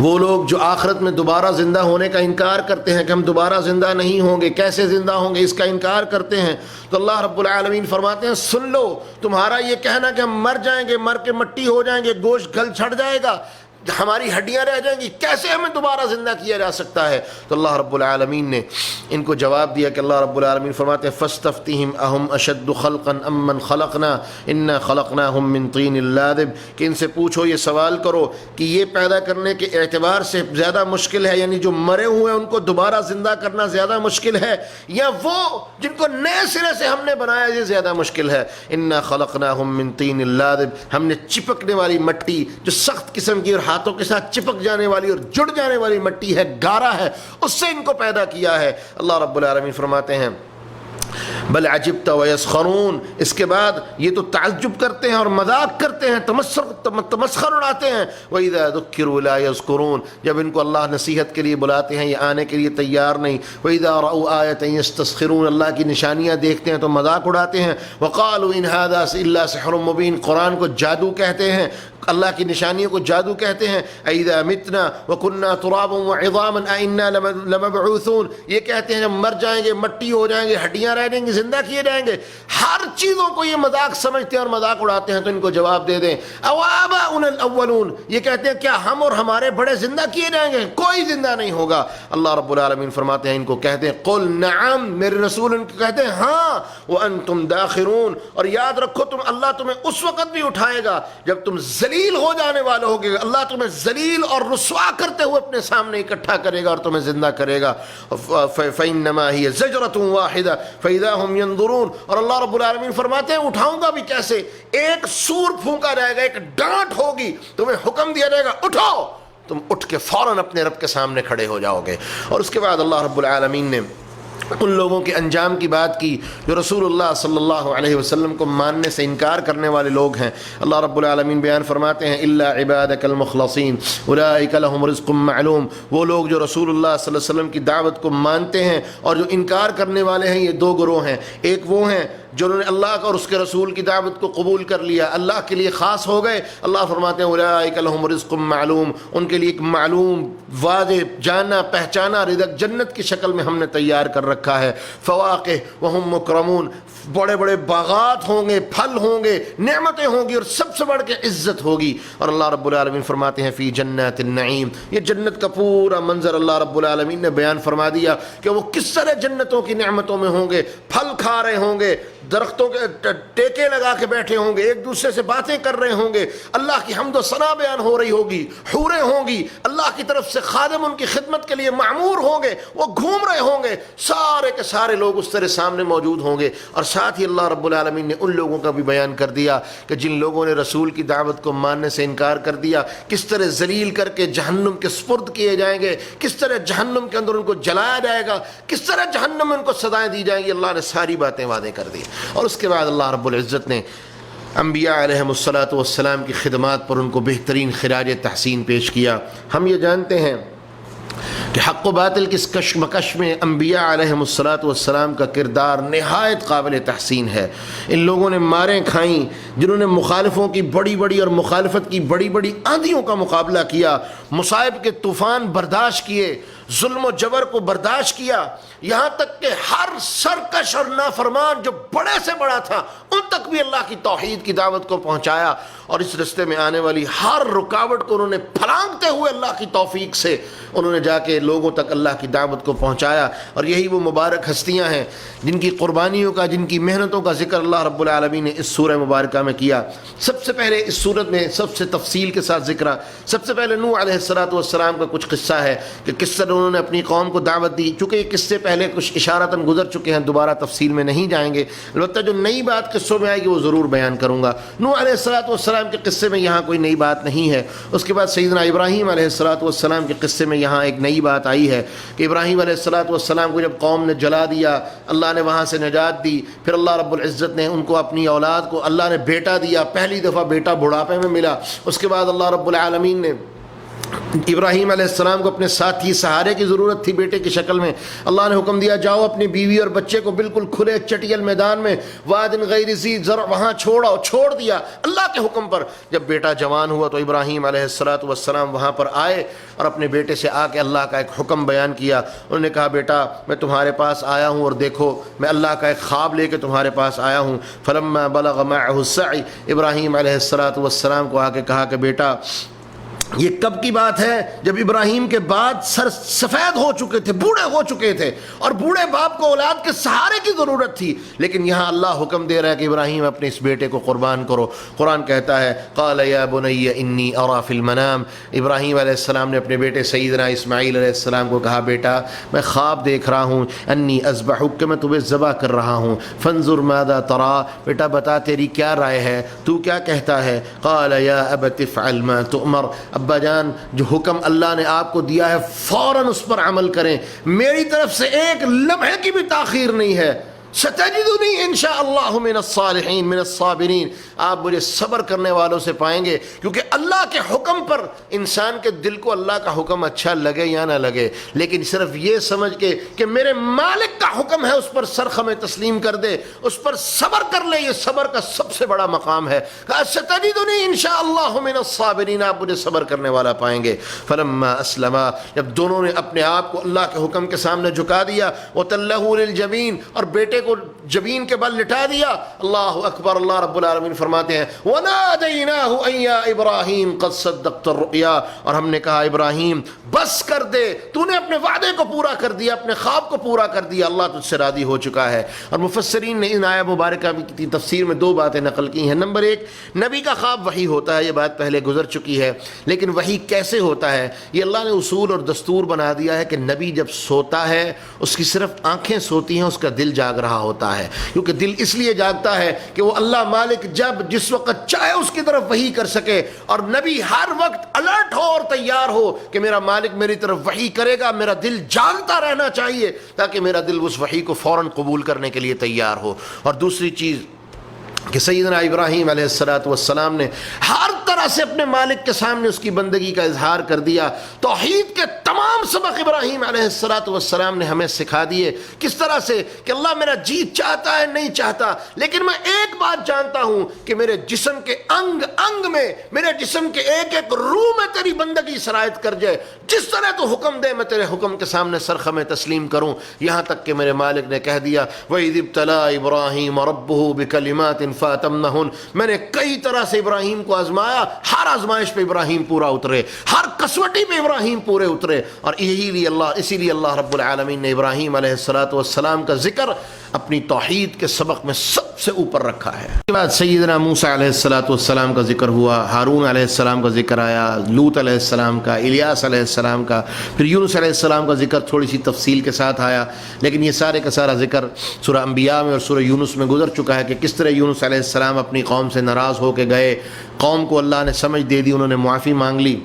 وہ لوگ جو آخرت میں دوبارہ زندہ ہونے کا انکار کرتے ہیں کہ ہم دوبارہ زندہ نہیں ہوں گے، کیسے زندہ ہوں گے، اس کا انکار کرتے ہیں، تو اللہ رب العالمین فرماتے ہیں سن لو، تمہارا یہ کہنا کہ ہم مر جائیں گے، مر کے مٹی ہو جائیں گے، گوشت گل چھڑ جائے گا، ہماری ہڈیاں رہ جائیں گی، کیسے ہمیں دوبارہ زندہ کیا جا سکتا ہے؟ تو اللہ رب العالمین نے ان کو جواب دیا کہ اللہ رب العالمین فرماتے ہیں فاستفتہم اہم اشد خلقا ام من خلقنا انا خلقناہم من طین لازب، کہ ان سے پوچھو، یہ سوال کرو کہ یہ پیدا کرنے کے اعتبار سے زیادہ مشکل ہے، یعنی جو مرے ہوئے ہیں ان کو دوبارہ زندہ کرنا زیادہ مشکل ہے، یا وہ جن کو نئے سرے سے ہم نے بنایا یہ زیادہ مشکل ہے؟ انا خلقناہم من طین لازب، ہم نے چپکنے والی مٹی جو سخت قسم کی اور ہاتھوں کے ساتھ چپک جانے والی اور جڑ جانے والی مٹی ہے، گارا ہے، اس سے ان کو پیدا کیا ہے۔ اللہ رب العالمین فرماتے ہیں بل عجبت ویسخرون، اس کے بعد یہ تو تعجب کرتے ہیں اور مذاق کرتے ہیں، تمسخر اڑاتے ہیں، وَإِذَا ذُكِّرُوا لَا يَذْكُرُونَ، جب ان کو اللہ نصیحت کے لیے بلاتے ہیں یہ آنے کے لیے تیار نہیں، وَإِذَا رَأَوْا آيَةً يَسْتَسْخِرُونَ، اللہ کی نشانیاں دیکھتے ہیں تو مذاق اڑاتے ہیں، وَقَالُوا إِنْ هَذَا إِلَّا سِحْرٌ مُبِينٌ، قرآن کو جادو کہتے ہیں، اللہ کی نشانیوں کو جادو کہتے ہیں، اِذَا مِتْنَا وَكُنَّا تُرَابًا وَعِظَامًا أَإِنَّا لَمَبْعُوثُونَ، یہ کہتے ہیں جب مر جائیں گے، مٹی ہو جائیں گے، ہڈیاں رہ جائیں گی، زندہ کیے جائیں گے، ہر چیزوں کو یہ مذاق سمجھتے ہیں اور مذاق اڑاتے ہیں۔ تو ان کو جواب دے دیں أَوْ آبَاؤُنَا الْأَوَّلُونَ، یہ کہتے ہیں کیا ہم اور ہمارے بڑے زندہ کیے جائیں گے؟ کوئی زندہ نہیں ہوگا۔ اللہ رب العالمین فرماتے ہیں ان کو کہتے ہیں قُلْ نَعَمْ، میرے رسول ان کو کہتے ہیں ہاں، وَأَنْتُمْ دَاخِرُونَ، اور یاد رکھو اللہ تمہیں اس وقت بھی اٹھائے گا جب تم ذلیل ہو جانے والے ہوگے، اللہ تمہیں ذلیل اور رسوا کرتے ہوئے اپنے سامنے اکٹھا کرے گا اور تمہیں زندہ کرے گا۔ فَإِنَّمَا هِيَ زَجْرَةٌ وَاحِدَةٌ فَإِذَا هُمْ يَنظُرُونَ، اور اللہ رب العالمین فرماتے ہیں اٹھاؤں گا بھی کیسے؟ ایک سور پھونکا جائے گا، ایک ڈانٹ ہوگی، تمہیں حکم دیا جائے گا اٹھو، تم اٹھ کے فوراً اپنے رب کے سامنے کھڑے ہو جاؤ گے۔ اور اس کے بعد اللہ رب العالمین نے ان لوگوں کے انجام کی بات کی جو رسول اللہ صلی اللہ علیہ وسلم کو ماننے سے انکار کرنے والے لوگ ہیں۔ اللہ رب العالمین بیان فرماتے ہیں الا عبادک المخلصین اولئک لهم رزق معلوم، وہ لوگ جو رسول اللہ صلی اللہ علیہ وسلم کی دعوت کو مانتے ہیں اور جو انکار کرنے والے ہیں، یہ دو گروہ ہیں۔ ایک وہ ہیں جنہوں نے اللہ اور اس کے رسول کی دعوت کو قبول کر لیا، اللہ کے لیے خاص ہو گئے۔ اللہ فرماتے ہیں اولئک لهم رزق معلوم، ان کے لیے ایک معلوم، واضح، جانا پہچانا رزق جنت کی شکل میں ہم نے تیار کر رکھا ہے۔ فواکہ وہم مکرمون، بڑے بڑے باغات ہوں گے، پھل ہوں گے، نعمتیں ہوں گی، اور سب سے بڑھ کے عزت ہوگی۔ اور اللہ رب العالمین فرماتے ہیں فی جنات النعیم، یہ جنت کا پورا منظر اللہ رب العالمین نے بیان فرما دیا کہ وہ کس طرح جنتوں کی نعمتوں میں ہوں گے، پھل کھا رہے ہوں گے، درختوں کے ٹیکے لگا کے بیٹھے ہوں گے، ایک دوسرے سے باتیں کر رہے ہوں گے، اللہ کی حمد و ثنا بیان ہو رہی ہوگی، حوریں ہوں گی، اللہ کی طرف سے خادم ان کی خدمت کے لیے معمور ہوں گے، وہ گھوم رہے ہوں گے، سارے کے سارے لوگ اس طرح سامنے موجود ہوں گے۔ اور ساتھ ہی اللہ رب العالمین نے ان لوگوں کا بھی بیان کر دیا کہ جن لوگوں نے رسول کی دعوت کو ماننے سے انکار کر دیا، کس طرح ذلیل کر کے جہنم کے سپرد کیے جائیں گے، کس طرح جہنم کے اندر ان کو جلایا جائے گا، کس طرح جہنم میں ان کو سزائیں دی جائیں گی۔ اللہ نے ساری باتیں واضح کر دی۔ اور اس کے بعد اللہ رب العزت نے انبیاء علیہم السلام کی خدمات پر ان کو بہترین خراج تحسین پیش کیا۔ ہم یہ جانتے ہیں کہ حق و باطل کی اس کشمکش میں انبیاء علیہم السلام کا کردار نہایت قابل تحسین ہے۔ ان لوگوں نے ماریں کھائیں، جنہوں نے مخالفوں کی بڑی بڑی اور مخالفت کی بڑی بڑی آندھیوں کا مقابلہ کیا، مصائب کے طوفان برداشت کیے، ظلم و جبر کو برداشت کیا، یہاں تک کہ ہر سرکش اور نافرمان جو بڑے سے بڑا تھا ان تک بھی اللہ کی توحید کی دعوت کو پہنچایا، اور اس رستے میں آنے والی ہر رکاوٹ کو انہوں نے پھلانگتے ہوئے اللہ کی توفیق سے انہوں نے جا کے لوگوں تک اللہ کی دعوت کو پہنچایا۔ اور یہی وہ مبارک ہستیاں ہیں جن کی قربانیوں کا، جن کی محنتوں کا ذکر اللہ رب العالمین نے اس سورہ مبارکہ میں کیا۔ سب سے پہلے اس سورت میں سب سے تفصیل کے ساتھ ذکر، سب سے پہلے نوح علیہ السلام کا کچھ قصہ ہے کہ کس طرح انہوں نے اپنی قوم کو دعوت دی۔ چونکہ یہ قصے پہلے کچھ اشارتاً گزر چکے ہیں، دوبارہ تفصیل میں نہیں جائیں گے، البتہ جو نئی بات قصوں میں آئے گی وہ ضرور بیان کروں گا۔ نوح علیہ السلام کے قصے میں یہاں کوئی نئی بات نہیں ہے۔ اس کے بعد سیدنا ابراہیم علیہ السلام کے قصے میں یہاں ایک نئی بات آئی ہے کہ ابراہیم علیہ السلام کو جب قوم نے جلا دیا، اللہ نے وہاں سے نجات دی، پھر اللہ رب العزت نے ان کو اپنی اولاد کو اللہ نے بیٹا دیا، پہلی دفعہ بیٹا بڑھاپے میں ملا۔ اس کے بعد اللہ رب العالمین نے ابراہیم علیہ السلام کو اپنے ساتھی سہارے کی ضرورت تھی بیٹے کی شکل میں. اللہ نے حکم دیا جاؤ اپنی بیوی اور بچے کو بالکل کھلے چٹیل میدان میں واد غیر ذی زرع وہاں چھوڑو. چھوڑ دیا اللہ کے حکم پر. جب بیٹا جوان ہوا تو ابراہیم علیہ السلام وہاں پر آئے اور اپنے بیٹے سے آ کے اللہ کا ایک حکم بیان کیا. انہوں نے کہا بیٹا میں تمہارے پاس آیا ہوں اور دیکھو میں اللہ کا ایک خواب لے کے تمہارے پاس آیا ہوں. فلما بلغ معه السعی ابراہیم علیہ السلام کو آ کے کہا کہ بیٹا یہ کب کی بات ہے جب ابراہیم کے بعد سر سفید ہو چکے تھے, بوڑھے ہو چکے تھے اور بوڑھے باپ کو اولاد کے سہارے کی ضرورت تھی, لیکن یہاں اللہ حکم دے رہا ہے کہ ابراہیم اپنے اس بیٹے کو قربان کرو. قرآن کہتا ہے قال یا بنی انی ارا فی المنام. ابراہیم علیہ السلام نے اپنے بیٹے سیدنا اسماعیل علیہ السلام کو کہا بیٹا میں خواب دیکھ رہا ہوں انی اذبحک کہ میں تمہیں ذبح کر رہا ہوں. فانظر ماذا ترى بیٹا بتا تیری کیا رائے ہے, تو کیا کہتا ہے. قال یا ابت افعل ما تؤمر ابا جان جو حکم اللہ نے آپ کو دیا ہے فوراً اس پر عمل کریں, میری طرف سے ایک لمحے کی بھی تاخیر نہیں ہے. ستجدنی انشاءاللہ من الصالحین من الصابرین. آپ مجھے صبر کرنے والوں سے پائیں گے, کیونکہ اللہ کے حکم پر انسان کے دل کو اللہ کا حکم اچھا لگے یا نہ لگے, لیکن صرف یہ سمجھ کے کہ میرے مالک کا حکم ہے اس پر سرخم تسلیم کر دے, اس پر صبر کر لے. یہ صبر کا سب سے بڑا مقام ہے. کہا ستجدنی انشاءاللہ من الصابرین, آپ مجھے صبر کرنے والا پائیں گے. فلما اسلما جب دونوں نے اپنے آپ کو اللہ کے حکم کے سامنے جھکا دیا, وتلہ للجبین اور بیٹے کو جبین کے بل لٹا دیا. اللہ اکبر. اللہ رب العالمین فرماتے ہیں وَنَادَيْنَاهُ أَن يَا إِبْرَاهِيمُ قَدْ صَدَّقْتَ الرُّؤْيَا, اور ہم نے کہا ابراہیم بس کر دے, تو نے اپنے وعدے کو پورا کر دیا, اپنے خواب کو پورا کر دیا, اللہ تجھ سے راضی ہو چکا ہے. اور مفسرین نے ان آیہ مبارکہ کی تفسیر میں دو باتیں نقل کی ہیں. نمبر ایک, نبی کا خواب وحی ہوتا ہے, یہ بات پہلے گزر چکی ہے, لیکن وحی کیسے ہوتا ہے یہ اللہ نے اصول اور دستور بنا دیا ہے کہ نبی جب سوتا ہے اس کی صرف آنکھیں سوتی ہیں, اس کا دل جاگ رہا ہوتا ہے, کیونکہ دل اس لیے جاگتا ہے کہ وہ اللہ مالک جب جس وقت چاہے اس کی طرف وحی کر سکے, اور نبی ہر وقت الرٹ ہو اور تیار ہو کہ میرا مالک میری طرف وحی کرے گا, میرا دل جاگتا رہنا چاہیے تاکہ میرا دل اس وحی کو فوراً قبول کرنے کے لیے تیار ہو. اور دوسری چیز کہ سیدنا ابراہیم علیہ السلام نے ہر طرح سے اپنے مالک کے سامنے اس کی بندگی کا اظہار کر دیا. توحید کے تمام سبق ابراہیم علیہ السلام نے ہمیں سکھا دیے, کس طرح سے کہ اللہ میرا جی چاہتا ہے نہیں چاہتا, لیکن میں ایک بات جانتا ہوں کہ میرے جسم کے انگ انگ میں, میرے جسم کے ایک ایک روح میں تیری بندگی سرایت کر جائے, جس طرح تو حکم دے میں تیرے حکم کے سامنے سرخم تسلیم کروں. یہاں تک کہ میرے مالک نے کہہ دیا وَإِذِ ابْتَلَىٰ إِبْرَاهِيمَ رَبُّهُ بِكَلِمَاتٍ فَأَتَمَّهُنَّ, میں نے کئی طرح سے ابراہیم کو آزمایا, ہر آزمائش پہ ابراہیم پورا اترے, ہر کسوٹی پہ ابراہیم پورے اترے. اور اسی لیے اللہ رب العالمین نے ابراہیم علیہ السلام کا ذکر اپنی توحید کے سبق میں سب سے اوپر رکھا ہے. اس کے بعد سیدنا موسیٰ علیہ السلام کا ذکر ہوا, ہارون علیہ السلام کا ذکر آیا, لوط علیہ السلام کا, الیاس علیہ السلام کا, پھر یونس علیہ السلام کا ذکر تھوڑی سی تفصیل کے ساتھ آیا. لیکن یہ سارے کا سارا ذکر سورہ انبیاء میں اور سورہ یونس میں گزر چکا ہے کہ کس طرح یونس علیہ السلام اپنی قوم سے ناراض ہو کے گئے, قوم کو اللہ نے سمجھ دے دی, انہوں نے معافی مانگ لی,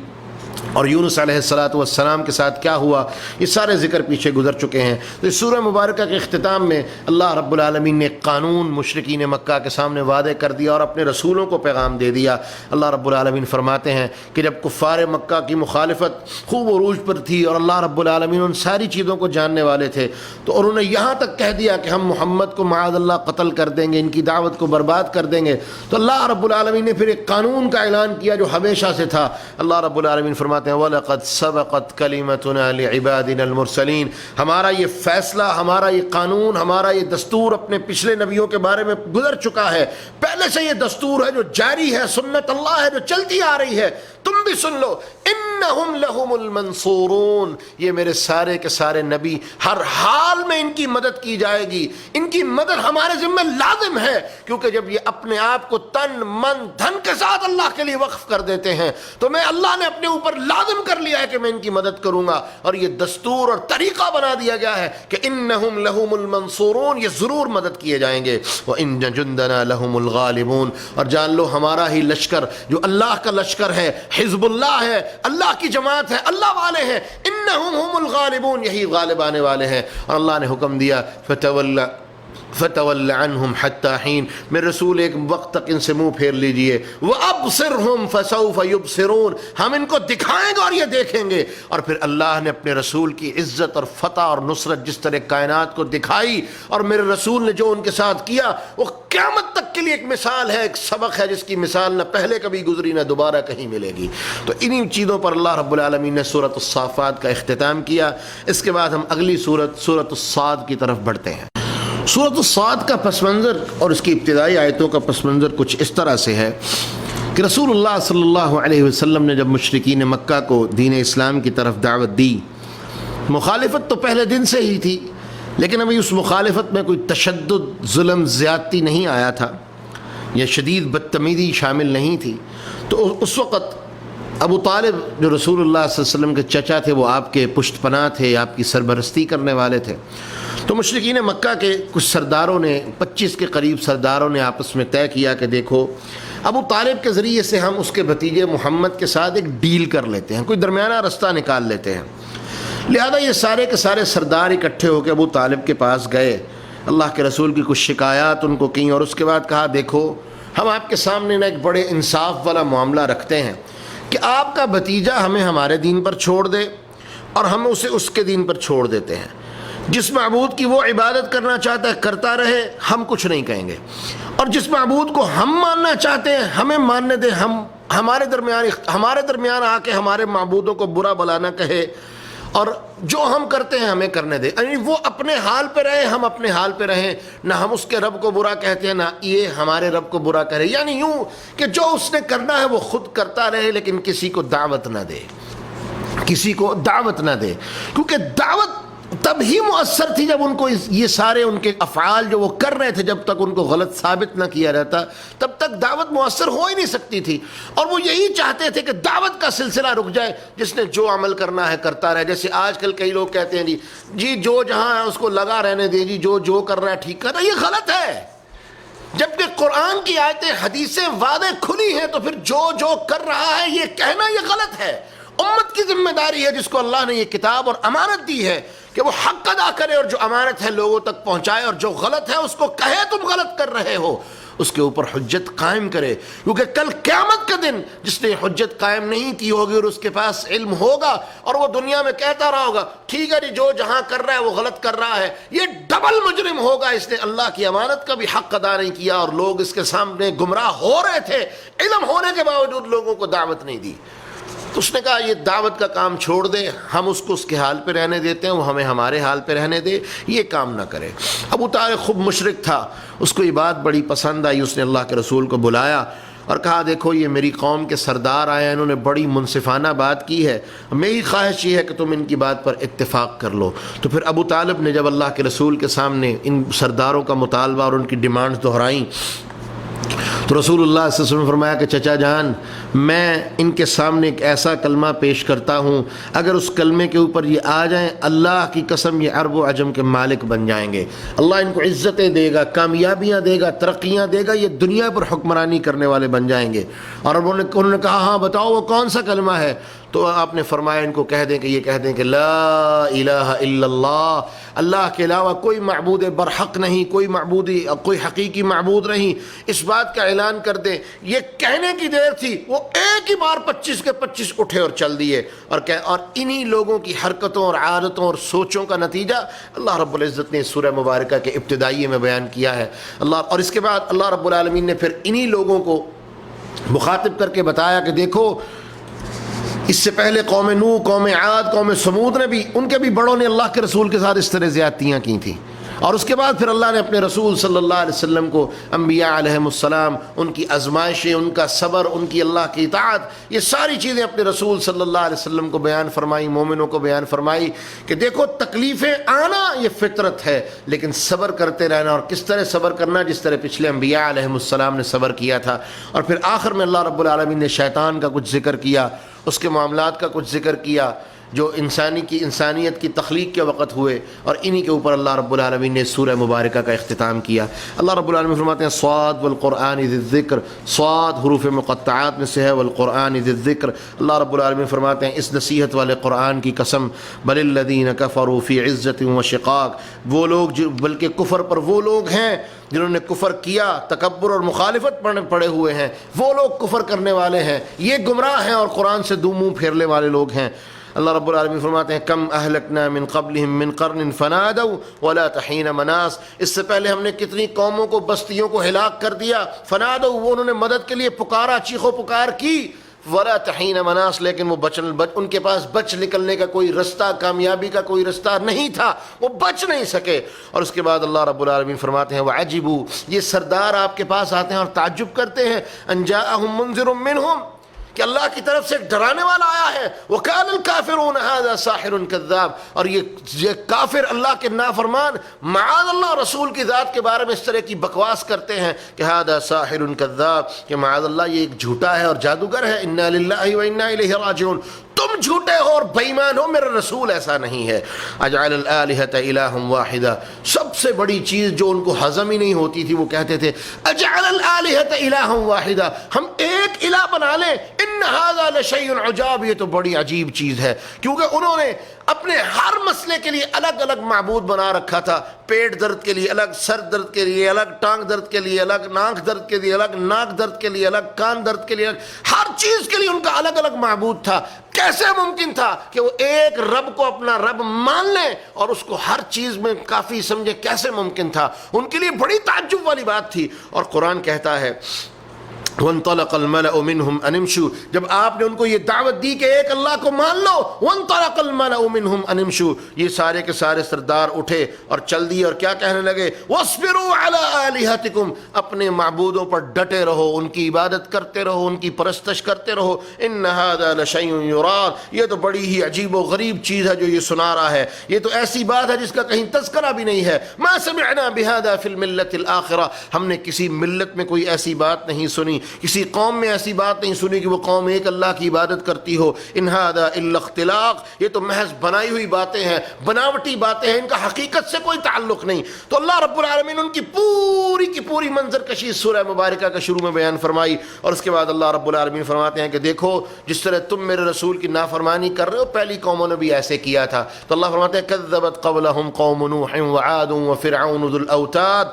اور یونس علیہ السلام کے ساتھ کیا ہوا یہ سارے ذکر پیچھے گزر چکے ہیں. تو اس سورہ مبارکہ کے اختتام میں اللہ رب العالمین نے قانون مشرکین مکہ کے سامنے وعدے کر دیا اور اپنے رسولوں کو پیغام دے دیا. اللہ رب العالمین فرماتے ہیں کہ جب کفار مکہ کی مخالفت خوب عروج پر تھی اور اللہ رب العالمین ان ساری چیزوں کو جاننے والے تھے, تو انہوں نے یہاں تک کہہ دیا کہ ہم محمد کو معاذ اللہ قتل کر دیں گے, ان کی دعوت کو برباد کر دیں گے. تو اللہ رب العالمین نے پھر ایک قانون کا اعلان کیا جو ہمیشہ سے تھا. اللہ رب العالمین فرماتے ہیں وَلَقَدْ سَبَقَتْ كَلِمَتُنَا لِعِبَادِنَا الْمُرْسَلِينَ, ہمارا یہ فیصلہ, ہمارا یہ قانون, ہمارا یہ دستور اپنے پچھلے نبیوں کے بارے میں گزر چکا ہے. پہلے سے یہ دستور ہے جو جاری ہے, سنت اللہ ہے جو چلتی آ رہی ہے, تم بھی سن لو. انہم لہم المنصورون, یہ میرے سارے کے سارے نبی ہر حال میں ان کی مدد کی جائے گی, ان کی مدد ہمارے ذمہ لازم ہے, کیونکہ جب یہ اپنے آپ کو تن من دھن کے ساتھ اللہ کے لیے وقف کر دیتے ہیں تو میں اللہ نے اپنے اوپر لازم کر لیا ہے کہ میں ان کی مدد کروں گا. اور یہ دستور اور طریقہ بنا دیا گیا ہے کہ انہم لہم المنصورون, یہ ضرور مدد کیے جائیں گے. وان جندنا لہم الغالبون, اور جان لو ہمارا ہی لشکر جو اللہ کا لشکر ہے, حزب اللہ ہے, اللہ کی جماعت ہے, اللہ والے ہیں, انہم ہم الغالبون, یہی غالب آنے والے ہیں. اور اللہ نے حکم دیا فتول فتول عنہم حتی حین، میرے رسول ایک وقت تک ان سے منہ پھیر لیجئے، وابصرہم فسوف یبصرون، ہم ان کو دکھائیں گے اور یہ دیکھیں گے۔ اور پھر اللہ نے اپنے رسول کی عزت اور فتح اور نصرت جس طرح کائنات کو دکھائی، اور میرے رسول نے جو ان کے ساتھ کیا وہ قیامت تک کے لیے ایک مثال ہے، ایک سبق ہے جس کی مثال نہ پہلے کبھی گزری نہ دوبارہ کہیں ملے گی۔ تو انہی چیزوں پر اللہ رب العالمین نے سورۃ الصافات کا اختتام کیا۔ اس کے بعد ہم اگلی سورۃ الصاد کی طرف بڑھتے ہیں۔ سورۃ الصاد کا پس منظر اور اس کی ابتدائی آیتوں کا پس منظر کچھ اس طرح سے ہے کہ رسول اللہ صلی اللہ علیہ وسلم نے جب مشرکین مکہ کو دین اسلام کی طرف دعوت دی، مخالفت تو پہلے دن سے ہی تھی، لیکن ابھی اس مخالفت میں کوئی تشدد، ظلم، زیادتی نہیں آیا تھا یا شدید بدتمیزی شامل نہیں تھی۔ تو اس وقت ابو طالب جو رسول اللہ صلی اللہ علیہ وسلم کے چچا تھے، وہ آپ کے پشت پناہ تھے، آپ کی سرپرستی کرنے والے تھے۔ تو مشرکین مکہ کے کچھ سرداروں نے، 25 کے قریب سرداروں نے آپس میں طے کیا کہ دیکھو ابو طالب کے ذریعے سے ہم اس کے بھتیجے محمد کے ساتھ ایک ڈیل کر لیتے ہیں، کوئی درمیانہ رستہ نکال لیتے ہیں۔ لہذا یہ سارے کے سارے سردار اکٹھے ہو کے ابو طالب کے پاس گئے، اللہ کے رسول کی کچھ شکایات ان کو کیں، اور اس کے بعد کہا دیکھو ہم آپ کے سامنے نہ ایک بڑے انصاف والا معاملہ رکھتے ہیں کہ آپ کا بھتیجا ہمیں ہمارے دین پر چھوڑ دے اور ہم اسے اس کے دین پر چھوڑ دیتے ہیں، جس معبود کی وہ عبادت کرنا چاہتا ہے کرتا رہے، ہم کچھ نہیں کہیں گے، اور جس معبود کو ہم ماننا چاہتے ہیں ہمیں ماننے دیں، ہم ہمارے درمیان آ کے ہمارے معبودوں کو برا بلا نہ کہے، اور جو ہم کرتے ہیں ہمیں کرنے دے، یعنی وہ اپنے حال پہ رہے، ہم اپنے حال پہ رہیں، نہ ہم اس کے رب کو برا کہتے ہیں نہ یہ ہمارے رب کو برا کہے، یعنی یوں کہ جو اس نے کرنا ہے وہ خود کرتا رہے لیکن کسی کو دعوت نہ دے، کسی کو دعوت نہ دے، کیونکہ دعوت تب ہی مؤثر تھی جب ان کو یہ سارے ان کے افعال جو وہ کر رہے تھے جب تک ان کو غلط ثابت نہ کیا جاتا تب تک دعوت مؤثر ہو ہی نہیں سکتی تھی، اور وہ یہی چاہتے تھے کہ دعوت کا سلسلہ رک جائے، جس نے جو عمل کرنا ہے کرتا رہے۔ جیسے آج کل کئی لوگ کہتے ہیں جی جو جہاں ہے اس کو لگا رہنے دیں، جی جو کر رہا ہے ٹھیک کر رہا ہے، یہ غلط ہے۔ جبکہ قرآن کی آیتیں حدیثیں واضح کھلی ہیں تو پھر جو کر رہا ہے یہ کہنا یہ غلط ہے۔ امت کی ذمہ داری ہے جس کو اللہ نے یہ کتاب اور امانت دی ہے کہ وہ حق ادا کرے اور جو امانت ہے لوگوں تک پہنچائے، اور جو غلط ہے اس کو کہے تم غلط کر رہے ہو، اس کے اوپر حجت قائم کرے، کیونکہ کل قیامت کا دن جس نے حجت قائم نہیں کی ہوگی اور اس کے پاس علم ہوگا اور وہ دنیا میں کہتا رہا ہوگا ٹھیک ہے جی جو جہاں کر رہا ہے وہ غلط کر رہا ہے، یہ ڈبل مجرم ہوگا، اس نے اللہ کی امانت کا بھی حق ادا نہیں کیا اور لوگ اس کے سامنے گمراہ ہو رہے تھے، علم ہونے کے باوجود لوگوں کو دعوت نہیں دی۔ تو اس نے کہا یہ دعوت کا کام چھوڑ دے، ہم اس کو اس کے حال پہ رہنے دیتے ہیں، وہ ہمیں ہمارے حال پہ رہنے دے، یہ کام نہ کرے۔ ابو طالب خود مشرک تھا، اس کو یہ بات بڑی پسند آئی، اس نے اللہ کے رسول کو بلایا اور کہا دیکھو یہ میری قوم کے سردار آئے ہیں، انہوں نے بڑی منصفانہ بات کی ہے، میری خواہش یہ ہے کہ تم ان کی بات پر اتفاق کر لو۔ تو پھر ابو طالب نے جب اللہ کے رسول کے سامنے ان سرداروں کا مطالبہ اور ان کی ڈیمانڈ دہرائیں تو رسول اللہ صلی اللہ علیہ وسلم نے فرمایا کہ چچا جان میں ان کے سامنے ایک ایسا کلمہ پیش کرتا ہوں، اگر اس کلمے کے اوپر یہ آ جائیں اللہ کی قسم یہ عرب و عجم کے مالک بن جائیں گے، اللہ ان کو عزتیں دے گا، کامیابیاں دے گا، ترقیاں دے گا، یہ دنیا پر حکمرانی کرنے والے بن جائیں گے۔ اور انہوں نے کہا ہاں بتاؤ وہ کون سا کلمہ ہے؟ تو آپ نے فرمایا ان کو کہہ دیں کہ یہ کہہ دیں کہ لا الہ الا اللہ، اللہ کے علاوہ کوئی معبود برحق نہیں، کوئی حقیقی معبود نہیں، اس بات کا اعلان کر دیں۔ یہ کہنے کی دیر تھی، وہ ایک ہی بار 25 کے 25 اٹھے اور چل دیے، اور انہی لوگوں کی حرکتوں اور عادتوں اور سوچوں کا نتیجہ اللہ رب العزت نے سورہ مبارکہ کے ابتدائی میں بیان کیا ہے۔ اور اس کے بعد اللہ رب العالمین نے پھر انہی لوگوں کو مخاطب کر کے بتایا کہ دیکھو اس سے پہلے قوم نوح، قوم عاد، قوم سمود نے بھی، ان کے بھی بڑوں نے اللہ کے رسول کے ساتھ اس طرح زیادتیاں کی تھیں، اور اس کے بعد پھر اللہ نے اپنے رسول صلی اللہ علیہ وسلم کو انبیاء علیہم السلام، ان کی آزمائشیں، ان کا صبر، ان کی اللہ کی اطاعت، یہ ساری چیزیں اپنے رسول صلی اللہ علیہ وسلم کو بیان فرمائی، مومنوں کو بیان فرمائی کہ دیکھو تکلیفیں آنا یہ فطرت ہے، لیکن صبر کرتے رہنا، اور کس طرح صبر کرنا، جس طرح پچھلے انبیاء علیہم السلام نے صبر کیا تھا۔ اور پھر آخر میں اللہ رب العالمین نے شیطان کا کچھ ذکر کیا، اس کے معاملات کا کچھ ذکر کیا، جو انسانیت کی تخلیق کے وقت ہوئے، اور انہی کے اوپر اللہ رب العالمین نے سورہ مبارکہ کا اختتام کیا۔ اللہ رب العالمین فرماتے ہیں صاد والقرآن ذی الذکر، صاد حروف مقطعات میں سے ہے، والقرآن ذی الذکر۔ اللہ رب العالمین فرماتے ہیں اس نصیحت والے قرآن کی قسم، بل الذین کفروا فی عزت و شقاق، وہ لوگ بلکہ کفر پر وہ لوگ ہیں جنہوں نے کفر کیا، تکبر اور مخالفت پڑے ہوئے ہیں، وہ لوگ کفر کرنے والے ہیں، یہ گمراہ ہیں اور قرآن سے منہ پھیرنے والے لوگ ہیں۔ اللہ رب العالمین فرماتے ہیں کم اہلکنا من قبلہم من قرن فنادوا ولا تحین مناس، اس سے پہلے ہم نے کتنی قوموں کو، بستیوں کو ہلاک کر دیا، فنادوا وہ انہوں نے مدد کے لیے پکارا، چیخ و پکار کی، ولا تحین مناس لیکن وہ ان کے پاس بچ نکلنے کا کوئی رستہ، کامیابی کا کوئی رستہ نہیں تھا، وہ بچ نہیں سکے۔ اور اس کے بعد اللہ رب العالمین فرماتے ہیں وعجبوا، یہ سردار آپ کے پاس آتے ہیں اور تعجب کرتے ہیں، ان جاءہم منذر منہم، کہ اللہ کی طرف سے ایک ڈرانے والا آیا ہے، وَقَالَ الْكَافِرُونَ هَذَا سَاحِرٌ كَذَّابٌ، اور یہ کافر اللہ کے نافرمان معاذ اللہ رسول کی ذات کے بارے میں اس طرح کی بکواس کرتے ہیں کہ هَذَا سَاحِرٌ كَذَّابٌ، کہ معاذ اللہ یہ ایک جھوٹا ہے اور جادوگر ہے، اِنَّا لِلَّهِ وَإِنَّا إِلَيْهِ راجعون، تم جھوٹے ہو اور بے ایمان ہو، میرا رسول ایسا نہیں ہے۔ اجعل الآلہۃ الہا واحدا، سب سے بڑی چیز جو ان کو ہضم ہی نہیں ہوتی تھی، وہ کہتے تھے اجعل الآلہۃ الہا واحدا، ہم ایک الہ بنا لیں، ان ھذا لشیء عجاب، یہ تو بڑی عجیب چیز ہے، کیونکہ انہوں نے اپنے ہر مسئلے کے لیے الگ الگ معبود بنا رکھا تھا، پیٹ درد کے لیے الگ، سر درد کے لیے الگ، ٹانگ درد کے لیے الگ، ناک درد کے لیے الگ، ناک درد کے لیے الگ، کان درد کے لیے الگ، ہر چیز کے لیے ان کا الگ الگ معبود تھا۔ کیسے ممکن تھا کہ وہ ایک رب کو اپنا رب مان لیں اور اس کو ہر چیز میں کافی سمجھے؟ کیسے ممکن تھا؟ ان کے لیے بڑی تعجب والی بات تھی۔ اور قرآن کہتا ہے وَانطَلَقَ الْمَلَأُ مِنْهُمْ أَنِ امْشُوا، جب آپ نے ان کو یہ دعوت دی کہ ایک اللہ کو مان لو، وَانطَلَقَ الْمَلَأُ مِنْهُمْ أَنِ امْشُوا، یہ سارے کے سارے سردار اٹھے اور چل دیے اور کیا کہنے لگے وَاصْبِرُوا عَلَىٰ آلِهَتِكُمْ، اپنے معبودوں پر ڈٹے رہو، ان کی عبادت کرتے رہو، ان کی پرستش کرتے رہو، إِنَّ هَذَا لَشَيْءٌ يُرَادُ، یہ تو بڑی ہی عجیب و غریب چیز ہے جو یہ سنا رہا ہے، یہ تو ایسی بات ہے جس کا کہیں تذکرہ بھی نہیں ہے، مَا سَمِعْنَا بِهَذَا فِي الْمِلَّةِ الْآخِرَةِ، ہم نے کسی ملت میں کوئی ایسی بات نہیں سنی، کسی قوم میں ایسی بات نہیں سنی کہ وہ قوم ایک اللہ کی عبادت کرتی ہو، ان ھذا الا اختلاق، یہ تو محض بنائی ہوئی باتیں ہیں، بناوٹی باتیں ہیں، ان کا حقیقت سے کوئی تعلق نہیں۔ تو اللہ رب العالمین ان کی پوری منظر کشی سورہ مبارکہ کا شروع میں بیان فرمائی، اور اس کے بعد اللہ رب العالمین فرماتے ہیں کہ دیکھو جس طرح تم میرے رسول کی نافرمانی کر رہے ہو پہلی قوموں نے بھی ایسے کیا تھا۔ تو اللہ فرماتے ہیں کذبت قبلہم قوم نوح وعاد وفرعون ذو الاوتاد،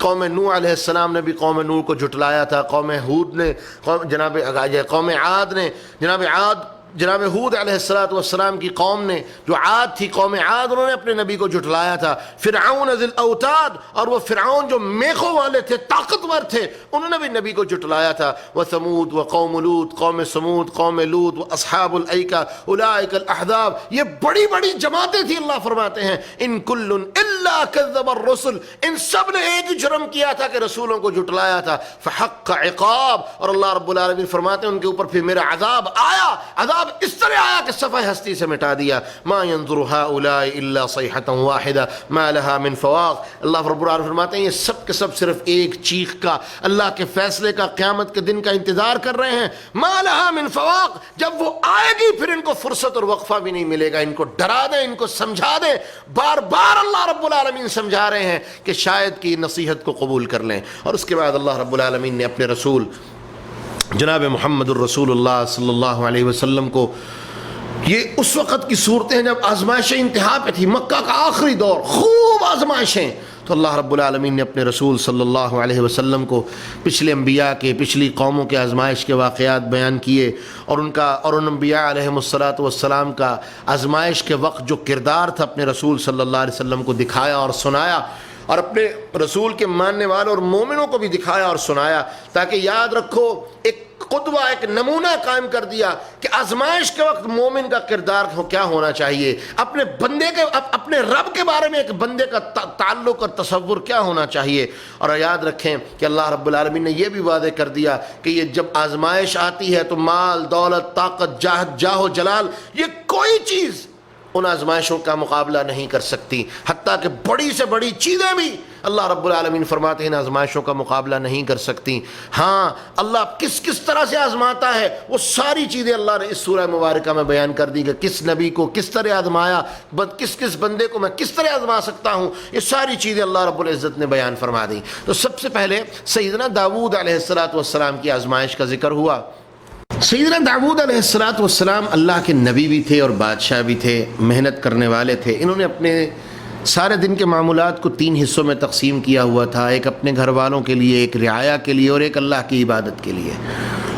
قوم نوح علیہ السلام نے بھی قوم نوح کو جھٹلایا تھا، قوم ہود نے، قوم عاد نے، جناب ہود علیہ السلام کی قوم نے جو عاد تھی، قوم عاد، انہوں نے اپنے نبی کو جھٹلایا تھا۔ فرعون ذی الاوتاد، اور وہ فرعون جو میخوں والے تھے، طاقتور تھے، انہوں نے بھی نبی کو جھٹلایا تھا۔ وثمود وقوم لوط، قوم سمود، قوم لوط، واصحاب الایکہ اولئک الاحزاب، یہ بڑی بڑی جماعتیں تھیں۔ اللہ فرماتے ہیں ان کل الا کذب الرسل، ان سب نے ایک ہی جرم کیا تھا کہ رسولوں کو جھٹلایا تھا۔ فحق عقاب، اور اللہ رب العالمین فرماتے ہیں ان کے اوپر پھر میرا عذاب آیا، عذاب اس طرح آیا کہ صفحہ ہستی سے مٹا دیا۔ ما ينظر هؤلاء الا صيحة واحدة ما لها من فواق، اللہ رب العالمین فرماتے ہیں یہ سب کے سب صرف ایک چیخ کا، اللہ کے فیصلے کا، قیامت کے دن کا انتظار کر رہے ہیں۔ ما لها من فواق، جب وہ آئے گی پھر ان کو فرصت اور وقفہ بھی نہیں ملے گا، ان کو ڈرا دیں، ان کو سمجھا دیں، بار بار اللہ رب العالمین سمجھا رہے ہیں کہ شاید کہ نصیحت کو قبول کر لیں۔ اور اس کے بعد اللہ رب العالمین نے اپنے رسول جناب محمد الرسول اللہ صلی اللہ علیہ وسلم کو، یہ اس وقت کی صورتیں ہیں جب آزمائشیں انتہا پہ تھی، مکہ کا آخری دور، خوب آزمائشیں، تو اللہ رب العالمین نے اپنے رسول صلی اللہ علیہ وسلم کو پچھلے انبیاء کے، پچھلی قوموں کے آزمائش کے واقعات بیان کیے، اور ان انبیاء علیہم السلام کا آزمائش کے وقت جو کردار تھا اپنے رسول صلی اللہ علیہ وسلم کو دکھایا اور سنایا، اور اپنے رسول کے ماننے والوں اور مومنوں کو بھی دکھایا اور سنایا، تاکہ یاد رکھو ایک قدوہ، ایک نمونہ قائم کر دیا کہ آزمائش کے وقت مومن کا کردار کیا ہونا چاہیے، اپنے بندے کے، اپنے رب کے بارے میں ایک بندے کا تعلق اور تصور کیا ہونا چاہیے۔ اور یاد رکھیں کہ اللہ رب العالمین نے یہ بھی واضح کر دیا کہ یہ جب آزمائش آتی ہے تو مال، دولت، طاقت، جاہ و جلال، یہ کوئی چیز ان آزمائشوں کا مقابلہ نہیں کر سکتی، حتیٰ کہ بڑی سے بڑی چیزیں بھی اللہ رب العالمین فرماتے ہیں آزمائشوں کا مقابلہ نہیں کر سکتی. ہاں اللہ کس کس طرح سے آزماتا ہے وہ ساری چیزیں اللہ نے اس سورہ مبارکہ میں بیان کر دی کہ کس نبی کو کس طرح آزمایا, کس کس بندے کو میں کس طرح آزما سکتا ہوں, یہ ساری چیزیں اللہ رب العزت نے بیان فرما دی. تو سب سے پہلے سیدنا داؤد علیہ السلام کی آزمائش کا ذکر ہوا. سیدنا داؤد علیہ السلام اللہ کے نبی بھی تھے اور بادشاہ بھی تھے, محنت کرنے والے تھے. انہوں نے اپنے سارے دن کے معمولات کو 3 حصوں میں تقسیم کیا ہوا تھا, ایک اپنے گھر والوں کے لیے, ایک رعایا کے لیے اور ایک اللہ کی عبادت کے لیے.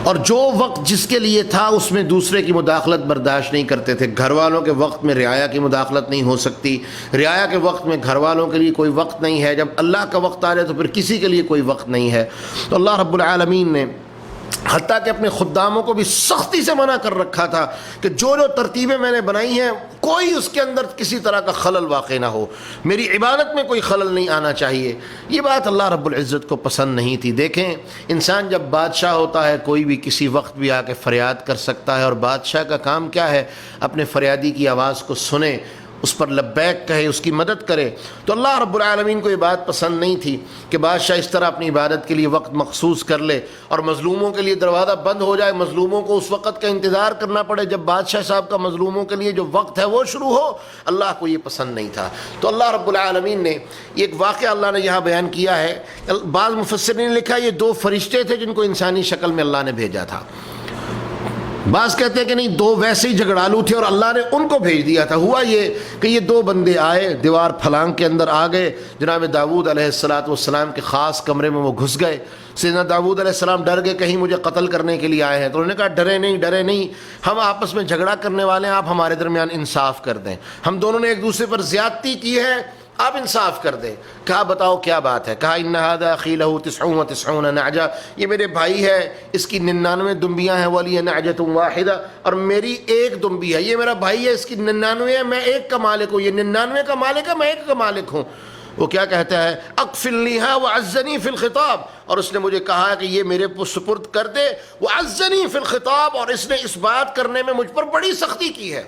اور جو وقت جس کے لیے تھا اس میں دوسرے کی مداخلت برداشت نہیں کرتے تھے. گھر والوں کے وقت میں رعایا کی مداخلت نہیں ہو سکتی, رعایا کے وقت میں گھر والوں کے لیے کوئی وقت نہیں ہے, جب اللہ کا وقت آ جائے تو پھر کسی کے لیے کوئی وقت نہیں ہے. تو اللہ رب العالمین نے حتیٰ کہ اپنے خداموں کو بھی سختی سے منع کر رکھا تھا کہ جو ترتیبیں میں نے بنائی ہیں کوئی اس کے اندر کسی طرح کا خلل واقع نہ ہو, میری عبادت میں کوئی خلل نہیں آنا چاہیے. یہ بات اللہ رب العزت کو پسند نہیں تھی. دیکھیں انسان جب بادشاہ ہوتا ہے کوئی بھی کسی وقت بھی آ کے فریاد کر سکتا ہے, اور بادشاہ کا کام کیا ہے اپنے فریادی کی آواز کو سنے, اس پر لبیک کہے, اس کی مدد کرے. تو اللہ رب العالمین کو یہ بات پسند نہیں تھی کہ بادشاہ اس طرح اپنی عبادت کے لیے وقت مخصوص کر لے اور مظلوموں کے لیے دروازہ بند ہو جائے, مظلوموں کو اس وقت کا انتظار کرنا پڑے جب بادشاہ صاحب کا مظلوموں کے لیے جو وقت ہے وہ شروع ہو. اللہ کو یہ پسند نہیں تھا. تو اللہ رب العالمین نے ایک واقعہ اللہ نے یہاں بیان کیا ہے. بعض مفسرین نے لکھا یہ 2 فرشتے تھے جن کو انسانی شکل میں اللہ نے بھیجا تھا. بعض کہتے ہیں کہ نہیں 2 ویسے ہی جھگڑالو تھے اور اللہ نے ان کو بھیج دیا تھا. ہوا یہ کہ یہ 2 بندے آئے, دیوار پھلانگ کے اندر آ گئے, جناب داؤد علیہ السلام کے خاص کمرے میں وہ گھس گئے. سیدنا داؤد علیہ السلام ڈر گئے کہیں مجھے قتل کرنے کے لیے آئے ہیں. تو انہوں نے کہا ڈرے نہیں, ہم آپس میں جھگڑا کرنے والے ہیں, آپ ہمارے درمیان انصاف کر دیں, ہم دونوں نے ایک دوسرے پر زیادتی کی ہے, آپ انصاف کر دیں. کہا بتاؤ کیا بات ہے. کہا ان هذا اخي له 99 نعجہ, یہ میرے بھائی ہے, اس کی 99 دمبیاں ہیں, ولی نعجۃ واحدہ, اور میری ایک دمبی ہے. یہ میرا بھائی ہے, اس کی 99 ہے, میں ایک کا مالک ہوں. یہ 99 کا مالک ہے, میں ایک کا مالک ہوں. وہ کیا کہتا ہے اقفلنیھا وعزنی فی الخطاب, اور اس نے مجھے کہا کہ یہ میرے سپرد کر دے, وعزنی فی الخطاب, اور اس نے اس بات کرنے میں مجھ پر بڑی سختی کی ہے.